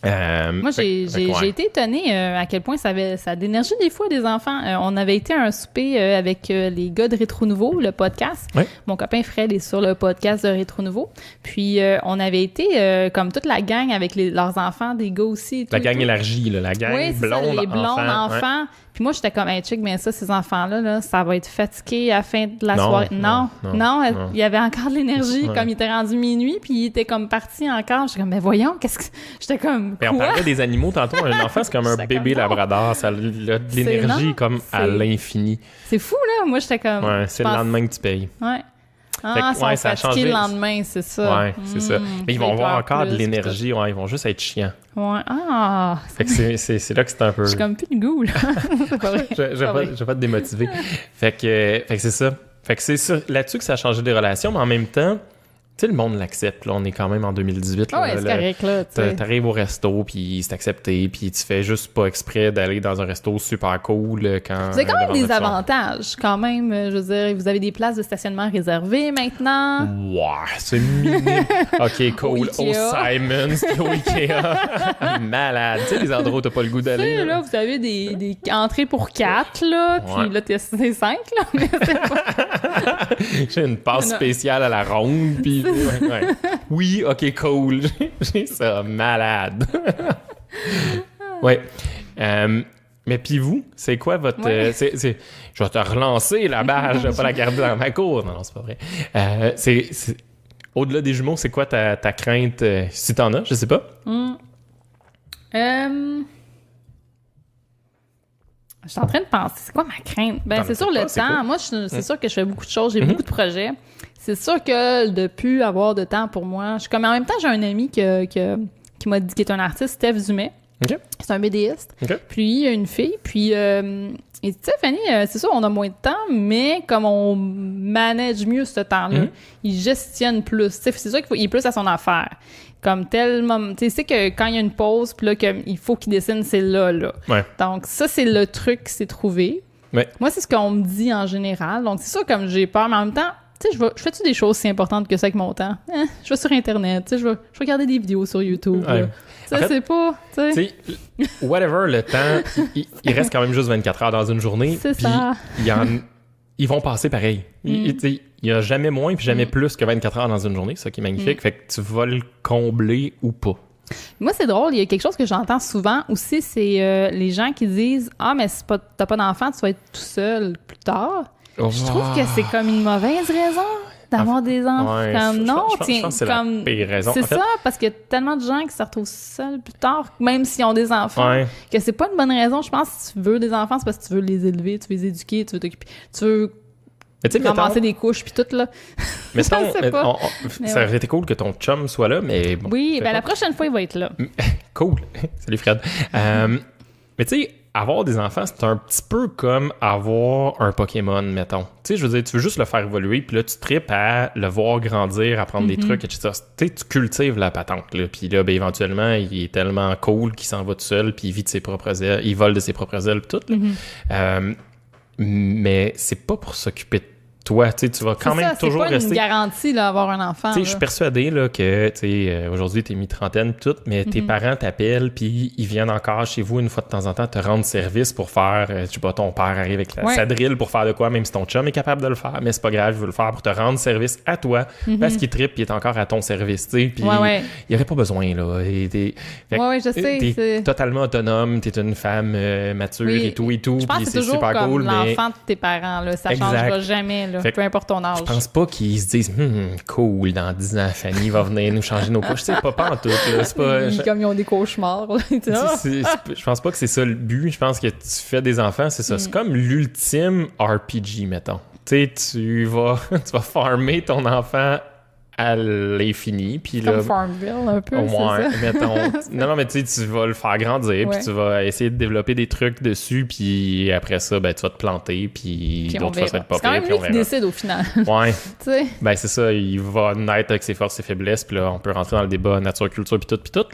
Speaker 2: Moi, j'ai été étonnée à quel point ça a de l'énergie des fois des enfants. On avait été à un souper avec les gars de Rétro Nouveau, le podcast. Oui. Mon copain Fred est sur le podcast de Rétro Nouveau. Puis on avait été comme toute la gang avec leurs enfants, des gars aussi.
Speaker 1: La gang élargie, là, la gang blonde,
Speaker 2: les blondes enfants. Puis moi, j'étais comme, hey, check bien ça, ces enfants-là, là, ça va être fatigué à la fin de la soirée. Non, il y avait encore de l'énergie, comme il était rendu minuit, puis il était comme parti encore. J'étais comme, mais voyons, qu'est-ce que... J'étais comme, quoi?
Speaker 1: On parlait des animaux tantôt. Un enfant, c'est comme un bébé labrador. Ça a de l'énergie comme à l'infini.
Speaker 2: C'est fou, là. Moi, j'étais comme...
Speaker 1: Ouais, c'est le lendemain que tu payes.
Speaker 2: Ouais. Ah, ils sont fatigués le lendemain, c'est ça.
Speaker 1: Ouais, c'est ça. Mais ils vont avoir encore de l'énergie. Ouais, ils vont juste être chiants.
Speaker 2: Ouais. Ah!
Speaker 1: Fait que c'est là que c'est un peu...
Speaker 2: J'ai comme plus de goût, là. C'est pas vrai.
Speaker 1: Je vais pas te démotiver. Fait que c'est ça. Fait que c'est ça. Là-dessus que ça a changé des relations, mais en même temps... Tu sais, le monde l'accepte, là. On est quand même en 2018.
Speaker 2: Là, c'est correct, là.
Speaker 1: T'arrives au resto, puis c'est accepté, puis tu fais juste pas exprès d'aller dans un resto super cool quand...
Speaker 2: Vous avez quand même des avantages, quand même. Je veux dire, vous avez des places de stationnement réservées maintenant.
Speaker 1: Ouais, c'est minime. OK, cool. Au Simons, puis au Ikea. Malade. Tu sais, les endroits où t'as pas le goût d'aller.
Speaker 2: Tu sais, là, vous avez des entrées pour 4, là, puis là, c'est 5, là. Mais c'est pas...
Speaker 1: J'ai une passe spéciale à la ronde, puis... Ouais. Oui, OK, cool. J'ai ça, malade. Ouais. Mais puis vous, c'est quoi votre... je vais te relancer la balle, je vais pas la garder dans ma cour. Non, c'est pas vrai. Au-delà des jumeaux, c'est quoi ta crainte, si t'en as, je sais pas?
Speaker 2: Je suis en train de penser, c'est quoi ma crainte? Ben, c'est sûr le temps. Moi, c'est sûr que je fais beaucoup de choses, j'ai beaucoup de projets. C'est sûr que de plus avoir de temps pour moi, en même temps, j'ai un ami qui m'a dit, qui est un artiste, Steph Dumais. Okay. C'est un BDiste. Okay. Puis il y a une fille. Puis il dit, tu sais, Fanny, c'est sûr, on a moins de temps, mais comme on manage mieux ce temps-là, il gestionne plus. T'sais, c'est sûr qu'il est plus à son affaire. Comme tellement, tu sais que quand il y a une pause, puis là, il faut qu'il dessine, c'est là.
Speaker 1: Ouais.
Speaker 2: Donc ça, c'est le truc qui s'est trouvé.
Speaker 1: Ouais.
Speaker 2: Moi, c'est ce qu'on me dit en général. Donc c'est sûr, comme j'ai peur, mais en même temps, tu sais, je fais-tu des choses si importantes que ça avec mon temps? Je vais sur Internet, tu sais, je vais regarder des vidéos sur YouTube.
Speaker 1: Ouais.
Speaker 2: Ça, c'est pas, tu sais.
Speaker 1: Whatever, le temps, il reste quand même juste 24 heures dans une journée.
Speaker 2: C'est ça.
Speaker 1: Ils vont passer pareil. Il y a jamais moins puis jamais plus que 24 heures dans une journée, ça qui est magnifique. Fait que tu vas le combler ou pas.
Speaker 2: Moi, c'est drôle, il y a quelque chose que j'entends souvent aussi, c'est les gens qui disent « Ah, mais si t'as pas d'enfant, tu vas être tout seul plus tard. Je trouve que c'est comme une mauvaise raison d'avoir des enfants.
Speaker 1: Ouais,
Speaker 2: comme non,
Speaker 1: je pense que c'est
Speaker 2: comme
Speaker 1: la pire raison.
Speaker 2: c'est
Speaker 1: en fait,
Speaker 2: ça, parce qu'il y a tellement de gens qui se retrouvent seuls plus tard, même s'ils ont des enfants,
Speaker 1: Ouais.
Speaker 2: que c'est pas une bonne raison. Je pense que si tu veux des enfants, c'est parce que tu veux les élever, tu veux les éduquer, tu veux t'occuper, tu veux
Speaker 1: Mais tu sais,
Speaker 2: ramasser des couches puis tout là.
Speaker 1: mettons,
Speaker 2: Je sais pas.
Speaker 1: ça aurait été cool que ton chum soit là, mais bon.
Speaker 2: Oui, ben la prochaine fois il va être là.
Speaker 1: Cool. Salut Fred. Mais tu sais, avoir des enfants, c'est un petit peu comme avoir un Pokémon, mettons. Tu sais, je veux dire, tu veux juste le faire évoluer, puis là, tu tripes à le voir grandir, apprendre des trucs, etc. Tu sais, tu cultives la patente, là. Puis là, ben, éventuellement, il est tellement cool qu'il s'en va tout seul, puis il vit de ses propres ailes, il vole de ses propres ailes, puis tout, là. Mais c'est pas pour s'occuper de toi, tu sais, tu vas quand même toujours rester...
Speaker 2: C'est pas une garantie, là, avoir un enfant.
Speaker 1: Tu sais, je suis persuadé là, que, tu sais, aujourd'hui, t'es mi-trentaine tout, mais tes parents t'appellent puis ils viennent encore chez vous une fois de temps en temps te rendre service pour faire, je sais pas, ton père arrive avec sa drill pour faire de quoi, même si ton chum est capable de le faire, mais c'est pas grave, je veux le faire pour te rendre service à toi parce qu'il trippe puis il est encore à ton service, tu sais, puis il y aurait pas besoin, là.
Speaker 2: Je sais.
Speaker 1: T'es totalement autonome, t'es une femme mature et tout,
Speaker 2: je pense
Speaker 1: puis
Speaker 2: que
Speaker 1: c'est
Speaker 2: toujours
Speaker 1: super
Speaker 2: comme
Speaker 1: cool, mais...
Speaker 2: l'enfant de tes parents, là, ça changera jamais, là, peu importe ton âge.
Speaker 1: Je pense pas qu'ils se disent cool, dans 10 ans, Fanny va venir nous changer nos couches. Tu sais, pas en tout. Là. C'est pas,
Speaker 2: comme ils ont des cauchemars. Là,
Speaker 1: je pense pas que c'est ça le but. Je pense que tu fais des enfants, c'est ça. C'est comme l'ultime RPG, mettons. Tu sais, tu vas farmer ton enfant à l'infini. Puis
Speaker 2: comme
Speaker 1: là,
Speaker 2: Farmville, un peu, c'est ça?
Speaker 1: mettons. Non, mais tu sais, tu vas le faire grandir, puis tu vas essayer de développer des trucs dessus, puis après ça, ben, tu vas te planter, puis d'autres fois, ça va être pas pire.
Speaker 2: C'est quand même lui qui décide au final.
Speaker 1: Ouais.
Speaker 2: Tu sais?
Speaker 1: Ben, c'est ça, il va naître avec ses forces et faiblesses, puis là, on peut rentrer dans le débat nature-culture, puis tout,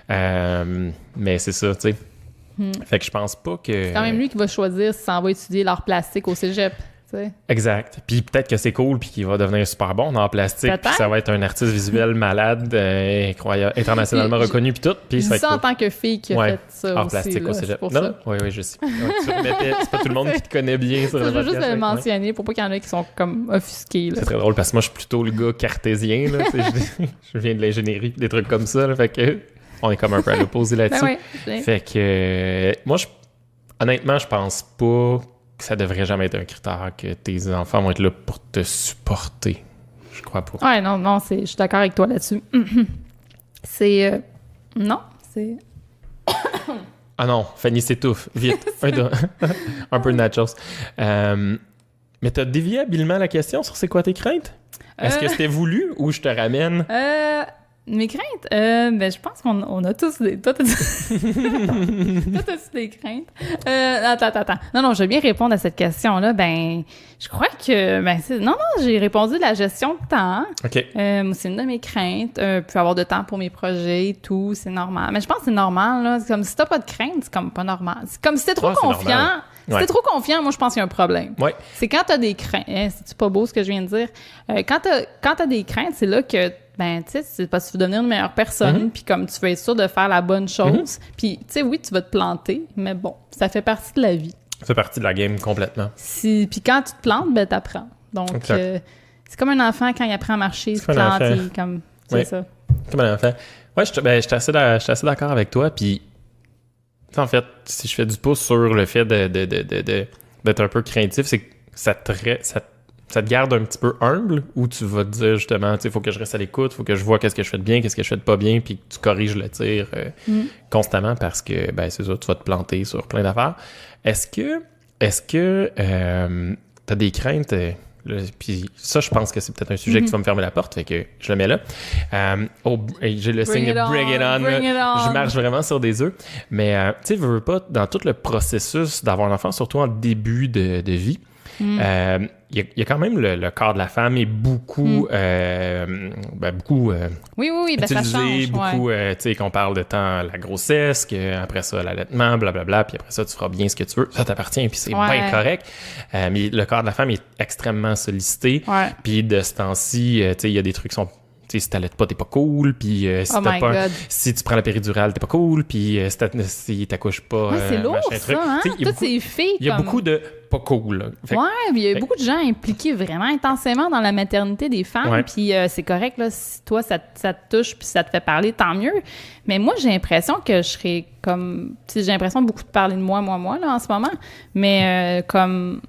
Speaker 1: là. Mais c'est ça, tu sais. Fait que je pense pas que...
Speaker 2: C'est quand même lui qui va choisir si ça va étudier l'art plastique au cégep. T'sais.
Speaker 1: Exact. Puis peut-être que c'est cool puis qu'il va devenir super bon dans le plastique puis ça va être un artiste visuel malade, incroyable, internationalement reconnu puis tout. Puis
Speaker 2: ça
Speaker 1: cool.
Speaker 2: En tant que fille qui a fait ça
Speaker 1: art
Speaker 2: aussi.
Speaker 1: Plastique
Speaker 2: là,
Speaker 1: au cégep.
Speaker 2: pour
Speaker 1: Non,
Speaker 2: ça.
Speaker 1: Oui, je sais. C'est pas tout le monde qui te connaît bien sur le podcast.
Speaker 2: Je veux juste le mentionner pour pas qu'il y en ait qui sont comme offusqués. Là.
Speaker 1: C'est très drôle parce que moi je suis plutôt le gars cartésien. Là, je viens de l'ingénierie des trucs comme ça. Là, fait que on est comme un peu à l'opposé là-dessus. Fait que moi honnêtement je pense pas que ça devrait jamais être un critère que tes enfants vont être là pour te supporter. Je crois pas.
Speaker 2: Ouais, non, je suis d'accord avec toi là-dessus. C'est... non, c'est...
Speaker 1: Ah non, Fanny s'étouffe. Vite. Un peu de nachos. Mais t'as dévié habilement la question sur c'est quoi tes craintes? Est-ce que c'était voulu ou je te ramène?
Speaker 2: Mes craintes? Ben, je pense qu'on a tous des... Toi, t'as-tu des craintes? Attends. Non, je vais bien répondre à cette question-là. Ben, je crois que... Ben, non, j'ai répondu de la gestion de temps.
Speaker 1: OK.
Speaker 2: C'est une de mes craintes. Puis avoir de temps pour mes projets et tout, c'est normal. Mais je pense que c'est normal, là. C'est comme si t'as pas de crainte, c'est comme pas normal. C'est comme si t'es trop confiant... Si t'es trop confiant, moi, je pense qu'il y a un problème.
Speaker 1: Ouais.
Speaker 2: C'est quand t'as des craintes... c'est pas beau ce que je viens de dire? Quand t'as des craintes, c'est là que... Ben, tu sais, c'est parce que tu veux devenir une meilleure personne, puis comme tu veux être sûr de faire la bonne chose. Puis, tu sais, oui, tu vas te planter, mais bon, ça fait partie de la vie.
Speaker 1: Ça fait partie de la game complètement.
Speaker 2: Puis quand tu te plantes, ben, t'apprends. Donc, c'est comme un enfant quand il apprend à marcher, il se plante, comme... C'est ça.
Speaker 1: Comme un enfant. Ouais, je suis assez d'accord avec toi, puis... En fait, si je fais du pouce sur le fait d'être un peu craintif, c'est que ça te garde un petit peu humble, où tu vas te dire justement, tu sais, il faut que je reste à l'écoute, il faut que je vois qu'est-ce que je fais de bien, qu'est-ce que je fais de pas bien, puis que tu corriges le tir constamment parce que, ben, c'est ça, tu vas te planter sur plein d'affaires. Est-ce que t'as des craintes... puis ça, je pense que c'est peut-être un sujet qui va me fermer la porte, fait que je le mets là. J'ai le signe de Bring It On. Je marche vraiment sur des œufs. Mais, tu sais, veux pas, dans tout le processus d'avoir un enfant, surtout en début de vie, il il y a quand même le corps de la femme est beaucoup, beaucoup
Speaker 2: oui, ben ça
Speaker 1: utilisé,
Speaker 2: change.
Speaker 1: beaucoup, tu sais, qu'on parle de temps la grossesse, après ça l'allaitement, blablabla, puis après ça tu feras bien ce que tu veux, ça t'appartient, puis c'est bien correct. Mais le corps de la femme est extrêmement sollicité, puis de ce temps-ci, tu sais, il y a des trucs qui sont... T'sais, si t'allaites pas, t'es pas cool, puis si tu prends la péridurale, t'es pas cool, puis si t'accouches pas...
Speaker 2: c'est lourd, ça, hein? Toutes ces filles,
Speaker 1: il y a beaucoup de pas cool, là.
Speaker 2: Il y a beaucoup de gens impliqués vraiment intensément dans la maternité des femmes, puis c'est correct, là, si toi, ça te touche, puis ça te fait parler, tant mieux. Mais moi, j'ai l'impression que je serais comme... j'ai l'impression beaucoup de parler de moi, là, en ce moment, mais comme...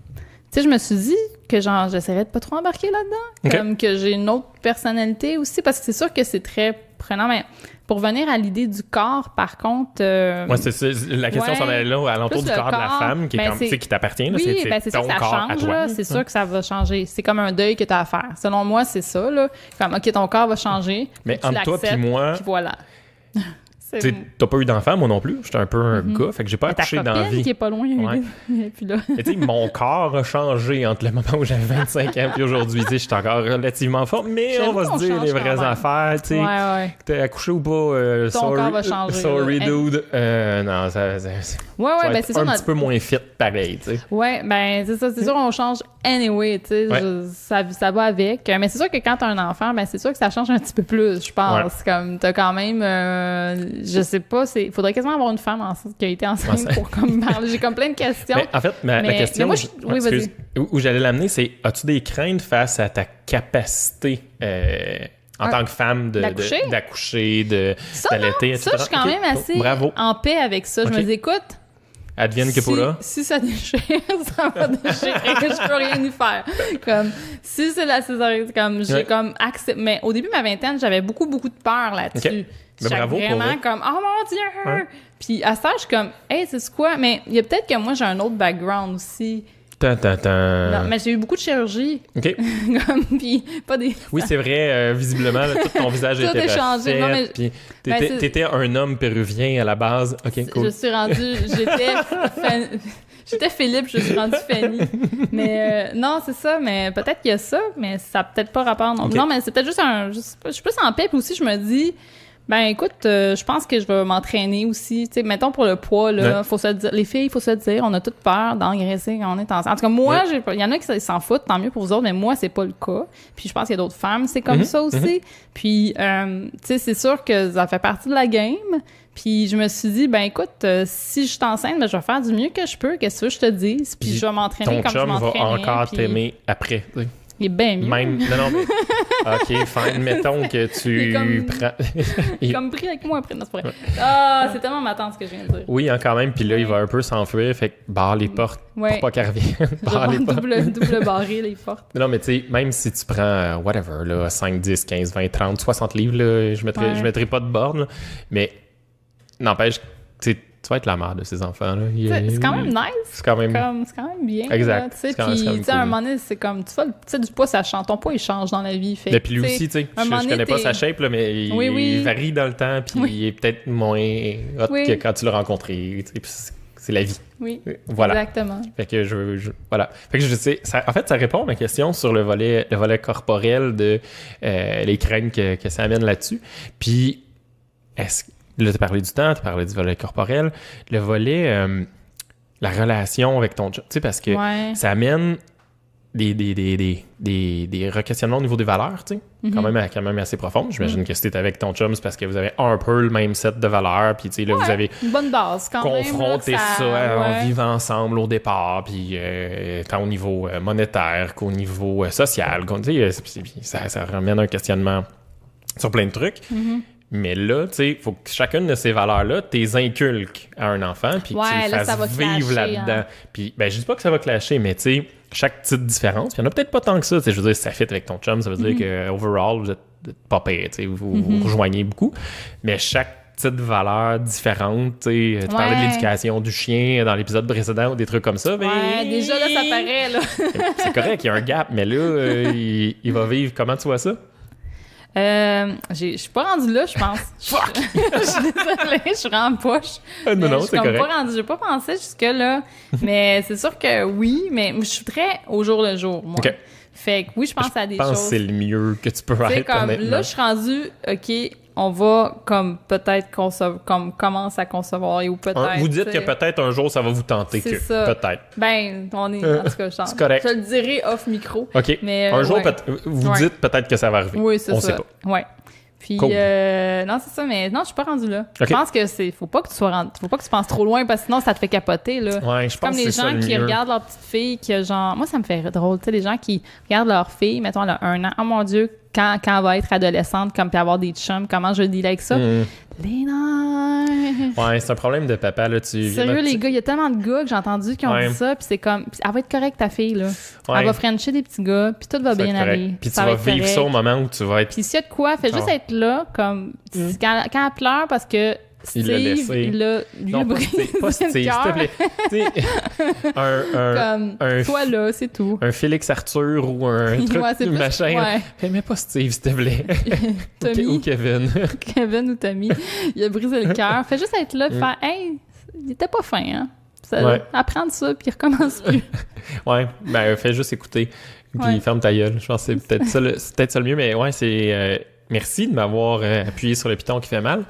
Speaker 2: Tu sais, je me suis dit que genre j'essaierais de pas trop embarquer là-dedans, comme que j'ai une autre personnalité aussi, parce que c'est sûr que c'est très prenant, mais pour venir à l'idée du corps, par contre...
Speaker 1: c'est la question s'en allait là, à l'entour du corps de la femme, qui, qui t'appartient. Là,
Speaker 2: oui, c'est ça que ça change, là, c'est sûr que ça va changer. C'est comme un deuil que tu as à faire. Selon moi, c'est ça, là. Comme, OK, ton corps va changer,
Speaker 1: mais entre toi et moi...
Speaker 2: Puis voilà.
Speaker 1: T'as pas eu d'enfant, moi non plus. J'étais un peu un gars, fait que j'ai pas accouché dans la vie.
Speaker 2: Qui est pas loin, puis là.
Speaker 1: Mais tu sais, mon corps a changé entre le moment où j'avais 25 ans puis aujourd'hui. Tu sais, j'étais encore relativement forte, mais on va se dire les vraies affaires, tu sais. T'es accouché ou pas,
Speaker 2: ton corps va changer.
Speaker 1: Sorry, dude. Non, ça
Speaker 2: ben c'est ça.
Speaker 1: Un petit peu moins fit, pareil, tu sais.
Speaker 2: Ouais, ben c'est ça. C'est sûr, on change anyway, tu sais. Ça va avec. Mais c'est sûr que quand t'as un enfant, ben c'est sûr que ça change un petit peu plus, je pense. Comme t'as quand même... je sais pas, il faudrait quasiment avoir une femme qui a été enceinte pour comme parler. J'ai comme plein de questions.
Speaker 1: Mais en fait, la question où j'allais l'amener, c'est as-tu des craintes face à ta capacité en tant que femme d'accoucher, d'allaiter, etc.?
Speaker 2: Ça, je suis quand même assez en paix avec ça. Je me dis, écoute,
Speaker 1: advienne que pour là.
Speaker 2: Si ça déchire, ça va déchirer. Je peux rien y faire. Comme, si c'est la césarienne, comme, j'ai comme accepté. Mais au début de ma vingtaine, j'avais beaucoup de peur là-dessus.
Speaker 1: Mais bravo
Speaker 2: vraiment
Speaker 1: pour
Speaker 2: comme, oh mon Dieu! Puis à ça, je suis comme, hey, c'est quoi? Mais il y a peut-être que moi, j'ai un autre background aussi. Non, mais j'ai eu beaucoup de chirurgie.
Speaker 1: OK.
Speaker 2: Puis pas des...
Speaker 1: Oui, c'est vrai, visiblement, là, tout ton visage était refait.
Speaker 2: Changé. Non, mais...
Speaker 1: Puis t'étais un homme péruvien à la base. OK, cool.
Speaker 2: Je suis rendue... J'étais Philippe, je suis rendue Fanny. Mais non, c'est ça. Mais peut-être qu'il y a ça, mais ça n'a peut-être pas rapport. Non, non, mais c'est peut-être juste un... Je suis plus en paix, puis aussi, je me dis... Ben écoute, je pense que je vais m'entraîner aussi. Tu sais, mettons pour le poids, là, faut se dire, les filles, il faut se dire, on a toute peur d'engraisser quand on est enceinte. En tout cas, moi, il y en a qui s'en foutent, tant mieux pour vous autres, mais moi, c'est pas le cas. Puis je pense qu'il y a d'autres femmes, c'est comme ça aussi. Puis, tu sais, c'est sûr que ça fait partie de la game. Puis je me suis dit, ben écoute, si je suis enceinte, ben, je vais faire du mieux que je peux, qu'est-ce que je te dise. Puis je vais m'entraîner comme je m'entraînais.
Speaker 1: Ton chum va encore t'aimer après, tu sais.
Speaker 2: Il est bien mieux.
Speaker 1: Même, non, mais... OK, fine. Mettons que tu prends...
Speaker 2: Il est comme pris avec moi après. Non, c'est pas vrai. Ah, c'est tellement ma tante ce que je viens de dire.
Speaker 1: Oui, hein, quand même. Puis là, il va un peu s'enfuir. Fait que barre les portes pour pas qu'elle revienne. Barre les portes.
Speaker 2: Double barré les portes.
Speaker 1: Non, mais tu sais, même si tu prends, whatever, là, 5, 10, 15, 20, 30, 60 livres, là, je mettrai pas de borne. Là, mais n'empêche, tu vas être la mère de ces enfants-là.
Speaker 2: C'est quand même nice.
Speaker 1: C'est quand même
Speaker 2: bien.
Speaker 1: Exact.
Speaker 2: Puis, tu sais, à un moment donné, c'est comme, tu sais, du poids, ça change. Ton poids, il change dans la vie.
Speaker 1: Et puis lui aussi, tu sais, je connais pas sa shape, là, mais il varie dans le temps, puis il est peut-être moins hot que quand tu l'as rencontré. Tu sais, c'est la vie.
Speaker 2: Oui,
Speaker 1: voilà.
Speaker 2: Exactement.
Speaker 1: Fait que voilà. Fait que je sais, en fait, ça répond à ma question sur le volet corporel de les craintes que ça amène là-dessus. Puis, là, tu as parlé du temps, tu as parlé du volet corporel. Le volet, la relation avec ton chum, tu sais, parce que ça amène des re-questionnements au niveau des valeurs, tu sais, quand même assez profondes. J'imagine que si t'es avec ton chum, c'est parce que vous avez un peu le même set de valeurs, puis tu sais, là, vous avez
Speaker 2: une bonne base quand
Speaker 1: confronté
Speaker 2: même,
Speaker 1: ça en vivant ensemble au départ, puis tant au niveau monétaire qu'au niveau social. Tu sais, ça ramène un questionnement sur plein de trucs. Mais là, tu sais, il faut que chacune de ces valeurs-là, t'es inculques à un enfant, puis que tu le fasses vivre là-dedans. Puis, ben, je dis pas que ça va clasher, mais tu sais, chaque petite différence, puis il y en a peut-être pas tant que ça. Tu sais, je veux dire, si ça fit avec ton chum, ça veut dire que overall, vous êtes pas pire, tu sais, vous rejoignez beaucoup. Mais chaque petite valeur différente, tu sais, tu parlais de l'éducation du chien dans l'épisode précédent ou des trucs comme ça.
Speaker 2: Ben, déjà là, ça paraît, là.
Speaker 1: C'est correct, il y a un gap, mais là, il va vivre. Comment tu vois ça?
Speaker 2: Je suis pas rendue là, je pense.
Speaker 1: Fuck!
Speaker 2: Je suis désolée, je suis en poche.
Speaker 1: Non, c'est correct.
Speaker 2: J'ai pas pensé jusque-là. Mais c'est sûr que oui, mais je suis très au jour le jour, moi.
Speaker 1: OK.
Speaker 2: Fait que oui, je pense à des choses.
Speaker 1: Je pense que c'est le mieux que tu peux être,
Speaker 2: comme,
Speaker 1: honnêtement.
Speaker 2: là, je suis rendue, OK, on va comme peut-être comme commence à concevoir ou peut-être...
Speaker 1: Vous dites que peut-être un jour, ça va vous tenter
Speaker 2: c'est
Speaker 1: que.
Speaker 2: ça.
Speaker 1: Peut-être.
Speaker 2: Ben, on est... En tout cas,
Speaker 1: c'est correct.
Speaker 2: je le dirai off-micro.
Speaker 1: OK.
Speaker 2: Mais,
Speaker 1: un jour,
Speaker 2: ouais.
Speaker 1: vous dites peut-être que ça va arriver.
Speaker 2: Oui, c'est
Speaker 1: on
Speaker 2: ça.
Speaker 1: sait pas.
Speaker 2: Ouais. Puis,
Speaker 1: Cool.
Speaker 2: non, c'est ça, mais non, je suis pas rendue là.
Speaker 1: OK.
Speaker 2: Je pense que faut pas que tu penses trop loin parce que sinon, ça te fait capoter, là.
Speaker 1: Ouais, je pense
Speaker 2: Comme
Speaker 1: que
Speaker 2: les
Speaker 1: c'est ça
Speaker 2: gens
Speaker 1: le
Speaker 2: qui
Speaker 1: mieux.
Speaker 2: regardent leur petite fille, qui a genre. Moi, ça me fait drôle, tu sais, les gens qui regardent leur fille, mettons, elle a 1 an. Oh mon Dieu, quand elle va être adolescente, comme puis avoir des chums, comment je deal avec ça? Les nerfs!
Speaker 1: Ouais, c'est un problème de papa, là.
Speaker 2: Sérieux, les gars, il y a tellement de gars que j'ai entendu qui ont dit ça, puis c'est comme. Puis elle va être correcte, ta fille, là.
Speaker 1: Ouais.
Speaker 2: Elle va frencher des petits gars, puis tout va
Speaker 1: Ça va
Speaker 2: bien
Speaker 1: être correct.
Speaker 2: aller.
Speaker 1: Puis tu
Speaker 2: ça
Speaker 1: vas
Speaker 2: va être
Speaker 1: vivre
Speaker 2: correct.
Speaker 1: ça au moment où tu vas être.
Speaker 2: Puis s'il y a de quoi, fais juste être là, comme quand elle pleure parce que
Speaker 1: Il l'a
Speaker 2: Steve,
Speaker 1: laissé.
Speaker 2: lui
Speaker 1: Non,
Speaker 2: a
Speaker 1: pas
Speaker 2: brisé
Speaker 1: Steve, pas Steve,
Speaker 2: le
Speaker 1: s'il te
Speaker 2: cœur.
Speaker 1: plaît. Tu sais,
Speaker 2: Comme,
Speaker 1: un
Speaker 2: toi là, c'est tout.
Speaker 1: un Félix Arthur ou un truc
Speaker 2: Ouais, c'est plus-
Speaker 1: machin.
Speaker 2: ouais.
Speaker 1: Hey, mais pas Steve, s'il te plaît.
Speaker 2: Tommy.
Speaker 1: Ou Kevin.
Speaker 2: Kevin ou Tommy, il a brisé le cœur. Fais juste être là, faire hey, il était pas fin, hein.
Speaker 1: Ouais.
Speaker 2: Apprendre ça, puis il recommence plus.
Speaker 1: Ouais, ben fais juste écouter. Puis
Speaker 2: Ouais.
Speaker 1: ferme ta gueule. Je pense que c'est peut-être ça, le mieux, mais ouais, c'est. Merci de m'avoir appuyé sur le piton qui fait mal.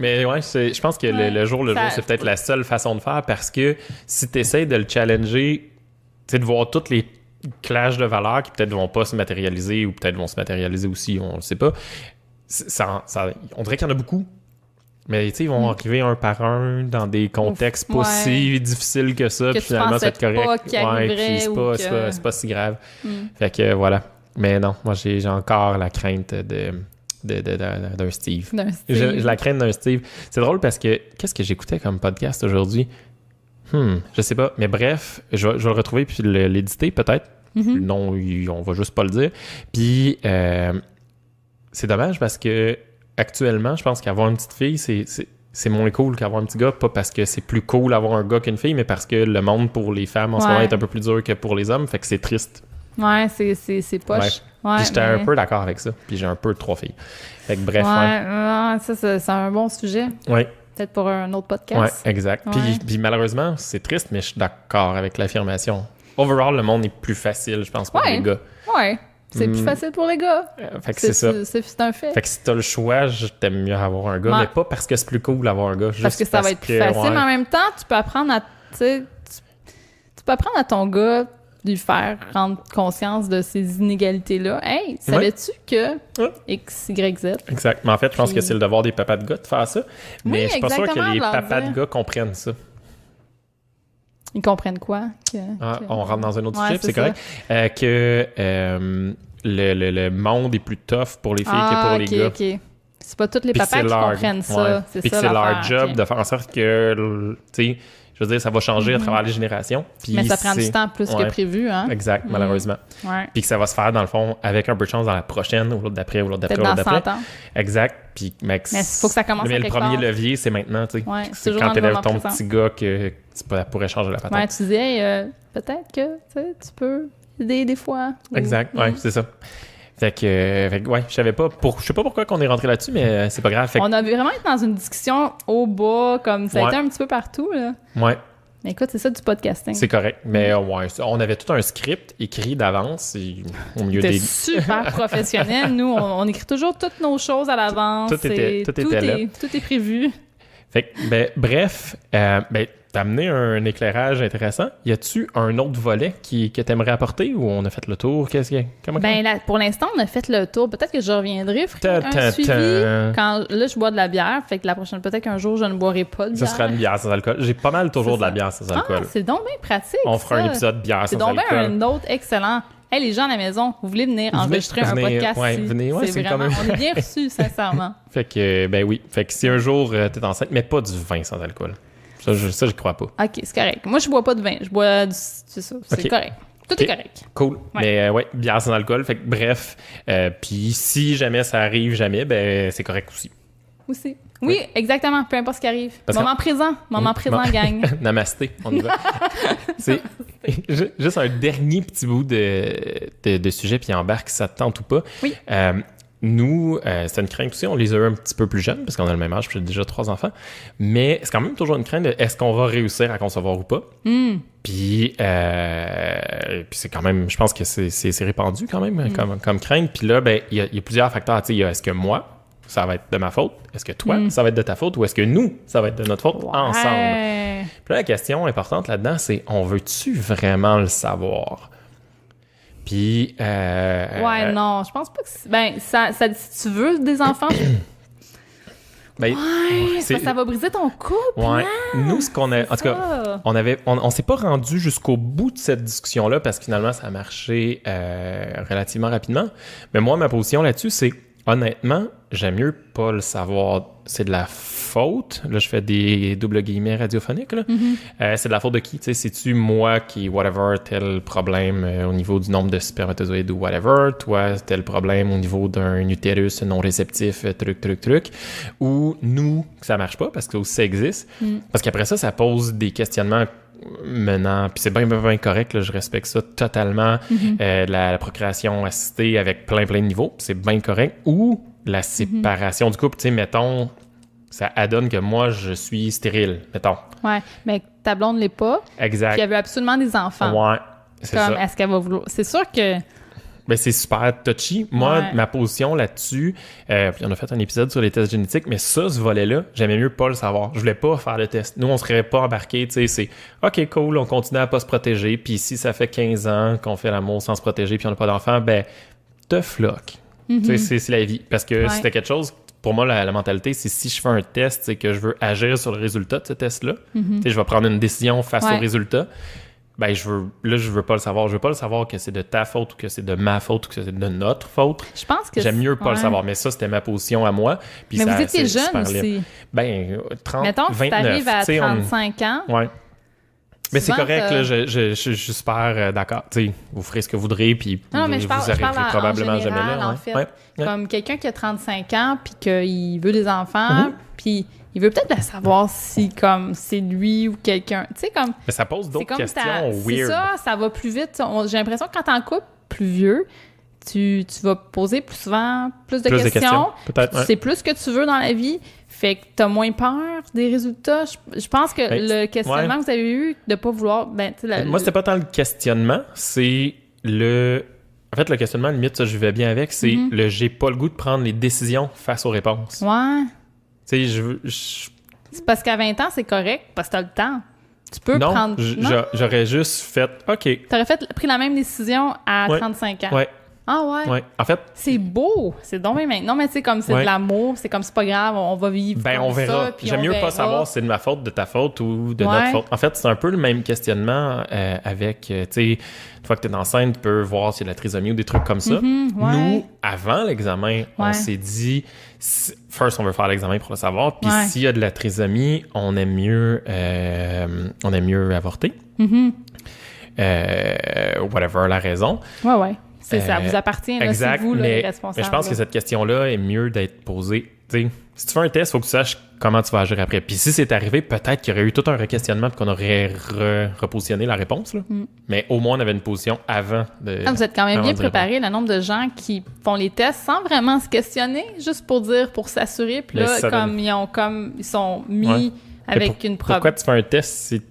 Speaker 1: Mais ouais, je pense que le jour le jour, c'est peut-être la seule façon de faire parce que si tu essaies de le challenger, tu sais, de voir toutes les clashs de valeurs qui peut-être vont pas se matérialiser ou peut-être vont se matérialiser aussi, on le sait pas. On dirait qu'il y en a beaucoup. Mais tu sais, ils vont arriver un par un dans des contextes pas si difficiles que ça,
Speaker 2: Que
Speaker 1: puis
Speaker 2: tu
Speaker 1: finalement, ça va être
Speaker 2: pensais
Speaker 1: correct.
Speaker 2: pas qu'il arriverait
Speaker 1: puis
Speaker 2: ou que-
Speaker 1: c'est pas si grave. Fait que voilà. Mais non, moi, j'ai encore la crainte d'un Steve.
Speaker 2: D'un Steve.
Speaker 1: J'ai la crainte d'un Steve. C'est drôle parce que qu'est-ce que j'écoutais comme podcast aujourd'hui? Je sais pas. Mais bref, je vais le retrouver puis l'éditer peut-être. Non, on va juste pas le dire. Puis c'est dommage parce que actuellement, je pense qu'avoir une petite fille, c'est moins cool qu'avoir un petit gars, pas parce que c'est plus cool d'avoir un gars qu'une fille, mais parce que le monde pour les femmes en ce moment est un peu plus dur que pour les hommes, fait que c'est triste.
Speaker 2: Ouais, c'est poche. Ouais,
Speaker 1: Puis j'étais
Speaker 2: mais-
Speaker 1: un peu d'accord avec ça, puis j'ai un peu 3 filles. Fait que bref,
Speaker 2: Ouais, ça, c'est un bon sujet.
Speaker 1: ouais,
Speaker 2: Peut-être pour un autre
Speaker 1: ouais,
Speaker 2: podcast.
Speaker 1: exact.
Speaker 2: Ouais.
Speaker 1: Puis malheureusement, c'est triste, mais je suis d'accord avec l'affirmation. Overall, le monde est plus facile, je pense, pour
Speaker 2: Ouais.
Speaker 1: les gars.
Speaker 2: Ouais, c'est plus facile pour les gars.
Speaker 1: Fait que c'est ça.
Speaker 2: C'est un fait.
Speaker 1: Fait que si t'as le choix, t'aimes mieux avoir un gars,
Speaker 2: Ouais.
Speaker 1: mais pas parce que c'est plus cool d'avoir un gars.
Speaker 2: Parce
Speaker 1: juste
Speaker 2: que ça va être plus facile,
Speaker 1: ouais.
Speaker 2: mais en même temps, tu peux apprendre à, tu sais, tu peux apprendre à ton gars de lui faire prendre conscience de ces inégalités-là. Hey, savais-tu que
Speaker 1: Ouais.
Speaker 2: X, Y, Z?
Speaker 1: Exact. Mais en fait, je pense
Speaker 2: Puis-
Speaker 1: que c'est le devoir des papas de gars de faire ça. Mais
Speaker 2: Oui,
Speaker 1: je suis pas sûr que
Speaker 2: exactement,
Speaker 1: les
Speaker 2: de leur
Speaker 1: papas
Speaker 2: dire.
Speaker 1: de gars comprennent ça.
Speaker 2: Ils comprennent quoi?
Speaker 1: On rentre dans un autre
Speaker 2: Ouais,
Speaker 1: sujet, puis c'est correct. Le monde est plus tough pour les filles que pour les gars.
Speaker 2: OK. C'est pas tous les
Speaker 1: Puis
Speaker 2: papas qui comprennent ça.
Speaker 1: ouais.
Speaker 2: C'est
Speaker 1: Puis que
Speaker 2: ça
Speaker 1: c'est leur
Speaker 2: l'affaire,
Speaker 1: job
Speaker 2: ok.
Speaker 1: de faire en sorte que, tu sais, je veux dire, ça va changer à travers les générations. Puis
Speaker 2: Mais ça prend du
Speaker 1: c'est-
Speaker 2: temps plus
Speaker 1: ouais.
Speaker 2: que prévu, hein?
Speaker 1: Exact, malheureusement.
Speaker 2: Ouais.
Speaker 1: Puis que ça va se faire, dans le fond, avec un peu de chance dans la prochaine, ou l'autre d'après, ou l'autre d'après,
Speaker 2: Peut-être
Speaker 1: ou
Speaker 2: dans
Speaker 1: l'autre
Speaker 2: 100
Speaker 1: d'après.
Speaker 2: ans.
Speaker 1: Exact. Puis, mais
Speaker 2: Mais faut que ça commence
Speaker 1: mais
Speaker 2: à
Speaker 1: le
Speaker 2: quelque
Speaker 1: premier
Speaker 2: part.
Speaker 1: levier, c'est maintenant, tu sais.
Speaker 2: Ouais, c'est
Speaker 1: C'est
Speaker 2: toujours
Speaker 1: quand
Speaker 2: dans le
Speaker 1: t'élèves
Speaker 2: moment
Speaker 1: ton
Speaker 2: présent.
Speaker 1: petit gars que ça pourrait changer la patente.
Speaker 2: Ouais, tu dis, hey, peut-être que tu peux aider des fois. Ou-
Speaker 1: Exact, ouais, c'est ça. Fait que, ouais, je sais pas pourquoi qu'on est rentré là-dessus, mais c'est pas grave. Fait que,
Speaker 2: On a vraiment été dans une discussion au bas, comme ça a
Speaker 1: Ouais.
Speaker 2: été un petit peu partout, là.
Speaker 1: ouais,
Speaker 2: Mais écoute, c'est ça du podcasting.
Speaker 1: c'est correct. Mais ouais, on avait tout un script écrit d'avance et au milieu
Speaker 2: C'était
Speaker 1: des...
Speaker 2: super professionnel. Nous, on écrit toujours toutes nos choses à l'avance.
Speaker 1: Tout était là.
Speaker 2: Tout est prévu.
Speaker 1: Fait que, bref, t'as amené un éclairage intéressant. Y a-tu un autre volet que t'aimerais apporter ou on a fait le tour? Comment
Speaker 2: Ben, là, pour l'instant, on a fait le tour. Peut-être que je reviendrai, ferai
Speaker 1: Ta, ta,
Speaker 2: un suivi.
Speaker 1: ta.
Speaker 2: Quand, là, je bois de la bière. Fait que la prochaine, peut-être qu'un jour, je ne boirai pas de
Speaker 1: Ce
Speaker 2: bière.
Speaker 1: sera une bière sans alcool. J'ai pas mal toujours
Speaker 2: C'est
Speaker 1: de la
Speaker 2: ça.
Speaker 1: bière sans alcool.
Speaker 2: Ah, c'est donc bien pratique,
Speaker 1: On fera un
Speaker 2: ça.
Speaker 1: épisode bière
Speaker 2: C'est
Speaker 1: sans
Speaker 2: donc bien
Speaker 1: alcool.
Speaker 2: un autre excellent. Hey, les gens à la maison, vous voulez venir
Speaker 1: Venez,
Speaker 2: enregistrer un
Speaker 1: venez,
Speaker 2: podcast
Speaker 1: ouais,
Speaker 2: ici?
Speaker 1: venez, ouais, c'est
Speaker 2: vraiment...
Speaker 1: quand même-
Speaker 2: On est bien reçus, sincèrement.
Speaker 1: Fait que, ben oui. Fait que si un jour t'es enceinte, mais pas du vin sans alcool. Ça, je crois pas.
Speaker 2: OK, c'est correct. Moi, je bois pas de vin. Je bois du... C'est ça, c'est
Speaker 1: Ok.
Speaker 2: correct. Tout
Speaker 1: Ok.
Speaker 2: est correct.
Speaker 1: Cool.
Speaker 2: Ouais.
Speaker 1: Mais ouais, bière sans alcool. Fait que bref. Puis si jamais ça arrive jamais, ben c'est correct aussi.
Speaker 2: aussi. Oui, exactement. Peu importe ce qui arrive. Moment présent, gagne.
Speaker 1: Namasté, on y va. C'est juste un dernier petit bout de sujet, puis embarque, ça te tente ou pas.
Speaker 2: Oui.
Speaker 1: Nous, c'est une crainte aussi, on les a eu un petit peu plus jeunes, parce qu'on a le même âge, puis j'ai déjà 3 enfants, mais c'est quand même toujours une crainte de est-ce qu'on va réussir à concevoir ou pas? Puis c'est quand même, je pense que c'est répandu quand même comme crainte. Puis là, ben il y a plusieurs facteurs. Tu sais, est-ce que moi, ça va être de ma faute? Est-ce que toi, ça va être de ta faute? Ou est-ce que nous, ça va être de notre faute ensemble? Puis là, la question importante là-dedans, c'est on veut-tu vraiment le savoir? Puis...
Speaker 2: ouais, non, je pense pas que... Ben, ça, si tu veux des enfants...
Speaker 1: Ben,
Speaker 2: ça va briser ton couple.
Speaker 1: Ouais.
Speaker 2: Hein?
Speaker 1: Nous, ce qu'on a... En tout cas, on s'est pas rendu jusqu'au bout de cette discussion-là parce que finalement, ça a marché relativement rapidement. Mais moi, ma position là-dessus, c'est honnêtement, j'aime mieux pas le savoir. C'est de la faute. Là, je fais des double guillemets radiophoniques. Là. C'est de la faute de qui? C'est-tu moi qui, whatever, tel problème au niveau du nombre de spermatozoïdes ou whatever? Toi, tel problème au niveau d'un utérus non réceptif, truc. Ou nous, que ça marche pas parce que aussi ça existe. Parce qu'après ça pose des questionnements menant, puis c'est bien correct, là, je respecte ça totalement, la procréation assistée avec plein de niveaux, c'est bien correct, ou la séparation du couple, tu sais, mettons, ça adonne que moi, je suis stérile, mettons.
Speaker 2: Ouais, mais ta blonde l'est pas.
Speaker 1: Exact.
Speaker 2: Puis elle veut absolument des enfants.
Speaker 1: Ouais, c'est
Speaker 2: comme,
Speaker 1: ça.
Speaker 2: est-ce qu'elle va vouloir... C'est sûr que...
Speaker 1: Ben, c'est super touchy. Moi, ma position là-dessus, puis on a fait un épisode sur les tests génétiques, mais ça, ce volet-là, j'aimais mieux pas le savoir. Je voulais pas faire le test. Nous, on serait pas embarqués, tu sais, c'est OK, cool, on continue à pas se protéger, puis si ça fait 15 ans qu'on fait l'amour sans se protéger puis on n'a pas d'enfant, ben, tough luck. Tu sais, c'est la vie. Parce que c'était quelque chose, pour moi, la mentalité, c'est si je fais un test, c'est que je veux agir sur le résultat de ce test-là. Tu sais, je vais prendre une décision face au résultat. Ben, je veux pas le savoir. Je veux pas le savoir que c'est de ta faute ou que c'est de ma faute ou que c'est de notre faute.
Speaker 2: Je pense que
Speaker 1: j'aime mieux pas le savoir. Mais ça, c'était ma position à moi. Puis
Speaker 2: mais
Speaker 1: ça,
Speaker 2: vous étiez jeune aussi.
Speaker 1: Libre. Ben, 30,
Speaker 2: mettons,
Speaker 1: 29.
Speaker 2: Mettons, tu t'arrives à 35 ans.
Speaker 1: Ouais. Mais c'est correct, là, je suis super d'accord. Tu sais, vous ferez ce que vous voudrez, puis vous arriverez probablement jamais là.
Speaker 2: En fait. Comme quelqu'un qui a 35 ans, puis qu'il veut des enfants, puis il veut peut-être savoir si comme c'est lui ou quelqu'un. Tu sais, comme.
Speaker 1: Mais ça pose d'autres questions weird.
Speaker 2: C'est ça va plus vite. J'ai l'impression que quand t'es en couple plus vieux, tu vas poser plus souvent plus de questions.
Speaker 1: Peut-être.
Speaker 2: Tu sais plus ce que tu veux dans la vie. Fait que t'as moins peur des résultats. Je pense que le questionnement que vous avez eu de pas vouloir...
Speaker 1: Moi, c'était pas tant le questionnement, c'est le... En fait, le questionnement, limite, ça, je vivais bien avec, c'est le j'ai pas le goût de prendre les décisions face aux réponses.
Speaker 2: Ouais.
Speaker 1: Tu sais,
Speaker 2: C'est parce qu'à 20 ans, c'est correct, parce que t'as le temps. Tu peux prendre...
Speaker 1: Non, j'aurais juste fait... OK.
Speaker 2: T'aurais pris la même décision à 35 ans.
Speaker 1: Ouais.
Speaker 2: Ah ouais?
Speaker 1: En fait...
Speaker 2: C'est beau! C'est donc bien maintenant. Mais tu sais, comme c'est de l'amour, c'est comme c'est pas grave, on va vivre comme
Speaker 1: on verra. J'aime mieux pas savoir si c'est de ma faute, de ta faute ou de notre faute. En fait, c'est un peu le même questionnement avec, tu sais, une fois que t'es enceinte, tu peux voir s'il y a de la trisomie ou des trucs comme ça. Nous, avant l'examen, on s'est dit, first, on veut faire l'examen pour le savoir, puis s'il y a de la trisomie, on aime mieux avorter. Whatever la raison.
Speaker 2: Ouais. C'est ça, vous appartient, là, c'est vous les responsables.
Speaker 1: Mais je pense que cette question-là est mieux d'être posée. T'sais, si tu fais un test, il faut que tu saches comment tu vas agir après. Puis si c'est arrivé, peut-être qu'il y aurait eu tout un re-questionnement et qu'on aurait repositionné la réponse. Là. Mais au moins, on avait une position avant de...
Speaker 2: vous êtes quand même bien préparé, le nombre de gens qui font les tests sans vraiment se questionner, juste pour s'assurer. Puis là, ils sont mis avec une preuve.
Speaker 1: Pourquoi tu fais un test si tu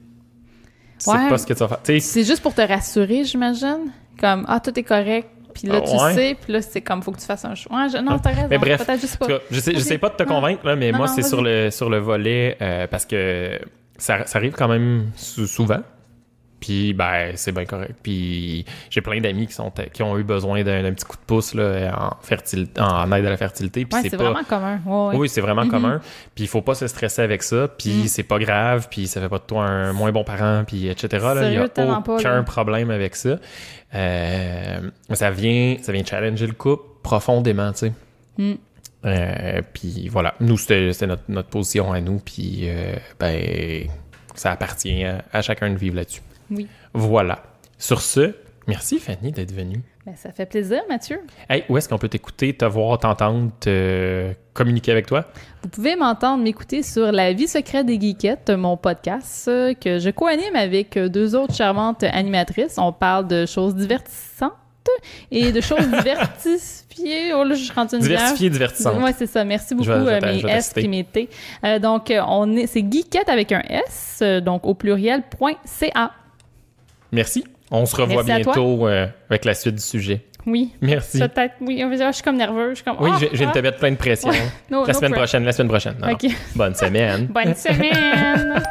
Speaker 1: sais pas ce que tu vas faire? T'sais,
Speaker 2: c'est juste pour te rassurer, j'imagine. Comme, tout est correct, puis là, tu sais, puis là, c'est comme, faut que tu fasses un choix. Non, t'as raison.
Speaker 1: Mais bref,
Speaker 2: peut-être juste pas.
Speaker 1: Je sais pas de te convaincre, là, mais moi, c'est sur le volet, parce que ça arrive quand même souvent. Puis, ben, c'est bien correct. Puis, j'ai plein d'amis qui ont eu besoin d'un petit coup de pouce là, en aide à la fertilité. Puis
Speaker 2: c'est vraiment commun.
Speaker 1: Oui, c'est vraiment commun. Puis, il faut pas se stresser avec ça. Puis, c'est pas grave. Puis, ça fait pas de toi un moins bon parent. Puis, etc. Il y a aucun problème avec ça. Ça vient challenger le couple profondément, tu sais. Puis, voilà. Nous, c'était notre position à nous. Puis, ben, ça appartient à chacun de vivre là-dessus.
Speaker 2: Oui.
Speaker 1: Voilà. Sur ce, merci Fanny d'être venue.
Speaker 2: Ben, ça fait plaisir, Mathieu.
Speaker 1: Hey, où est-ce qu'on peut t'écouter, te voir, t'entendre, communiquer avec toi?
Speaker 2: Vous pouvez m'écouter sur La vie secrète des geekettes, mon podcast que je co-anime avec 2 autres charmantes animatrices. On parle de choses divertissantes et de choses diversifiées. Oh là, je suis rendue une
Speaker 1: Diversifiées, divertissantes.
Speaker 2: Oui, c'est ça. Merci beaucoup, mes S et mes T. Donc, c'est geekette avec un S, donc au pluriel.ca.
Speaker 1: Merci. On se revoit bientôt avec la suite du sujet.
Speaker 2: Oui.
Speaker 1: Merci.
Speaker 2: Peut-être, oui. Je suis comme nerveuse. Je suis comme,
Speaker 1: oui, je viens de te mettre plein de pression.
Speaker 2: Ouais. La semaine prochaine.
Speaker 1: Non, OK. Bonne semaine.
Speaker 2: Bonne semaine.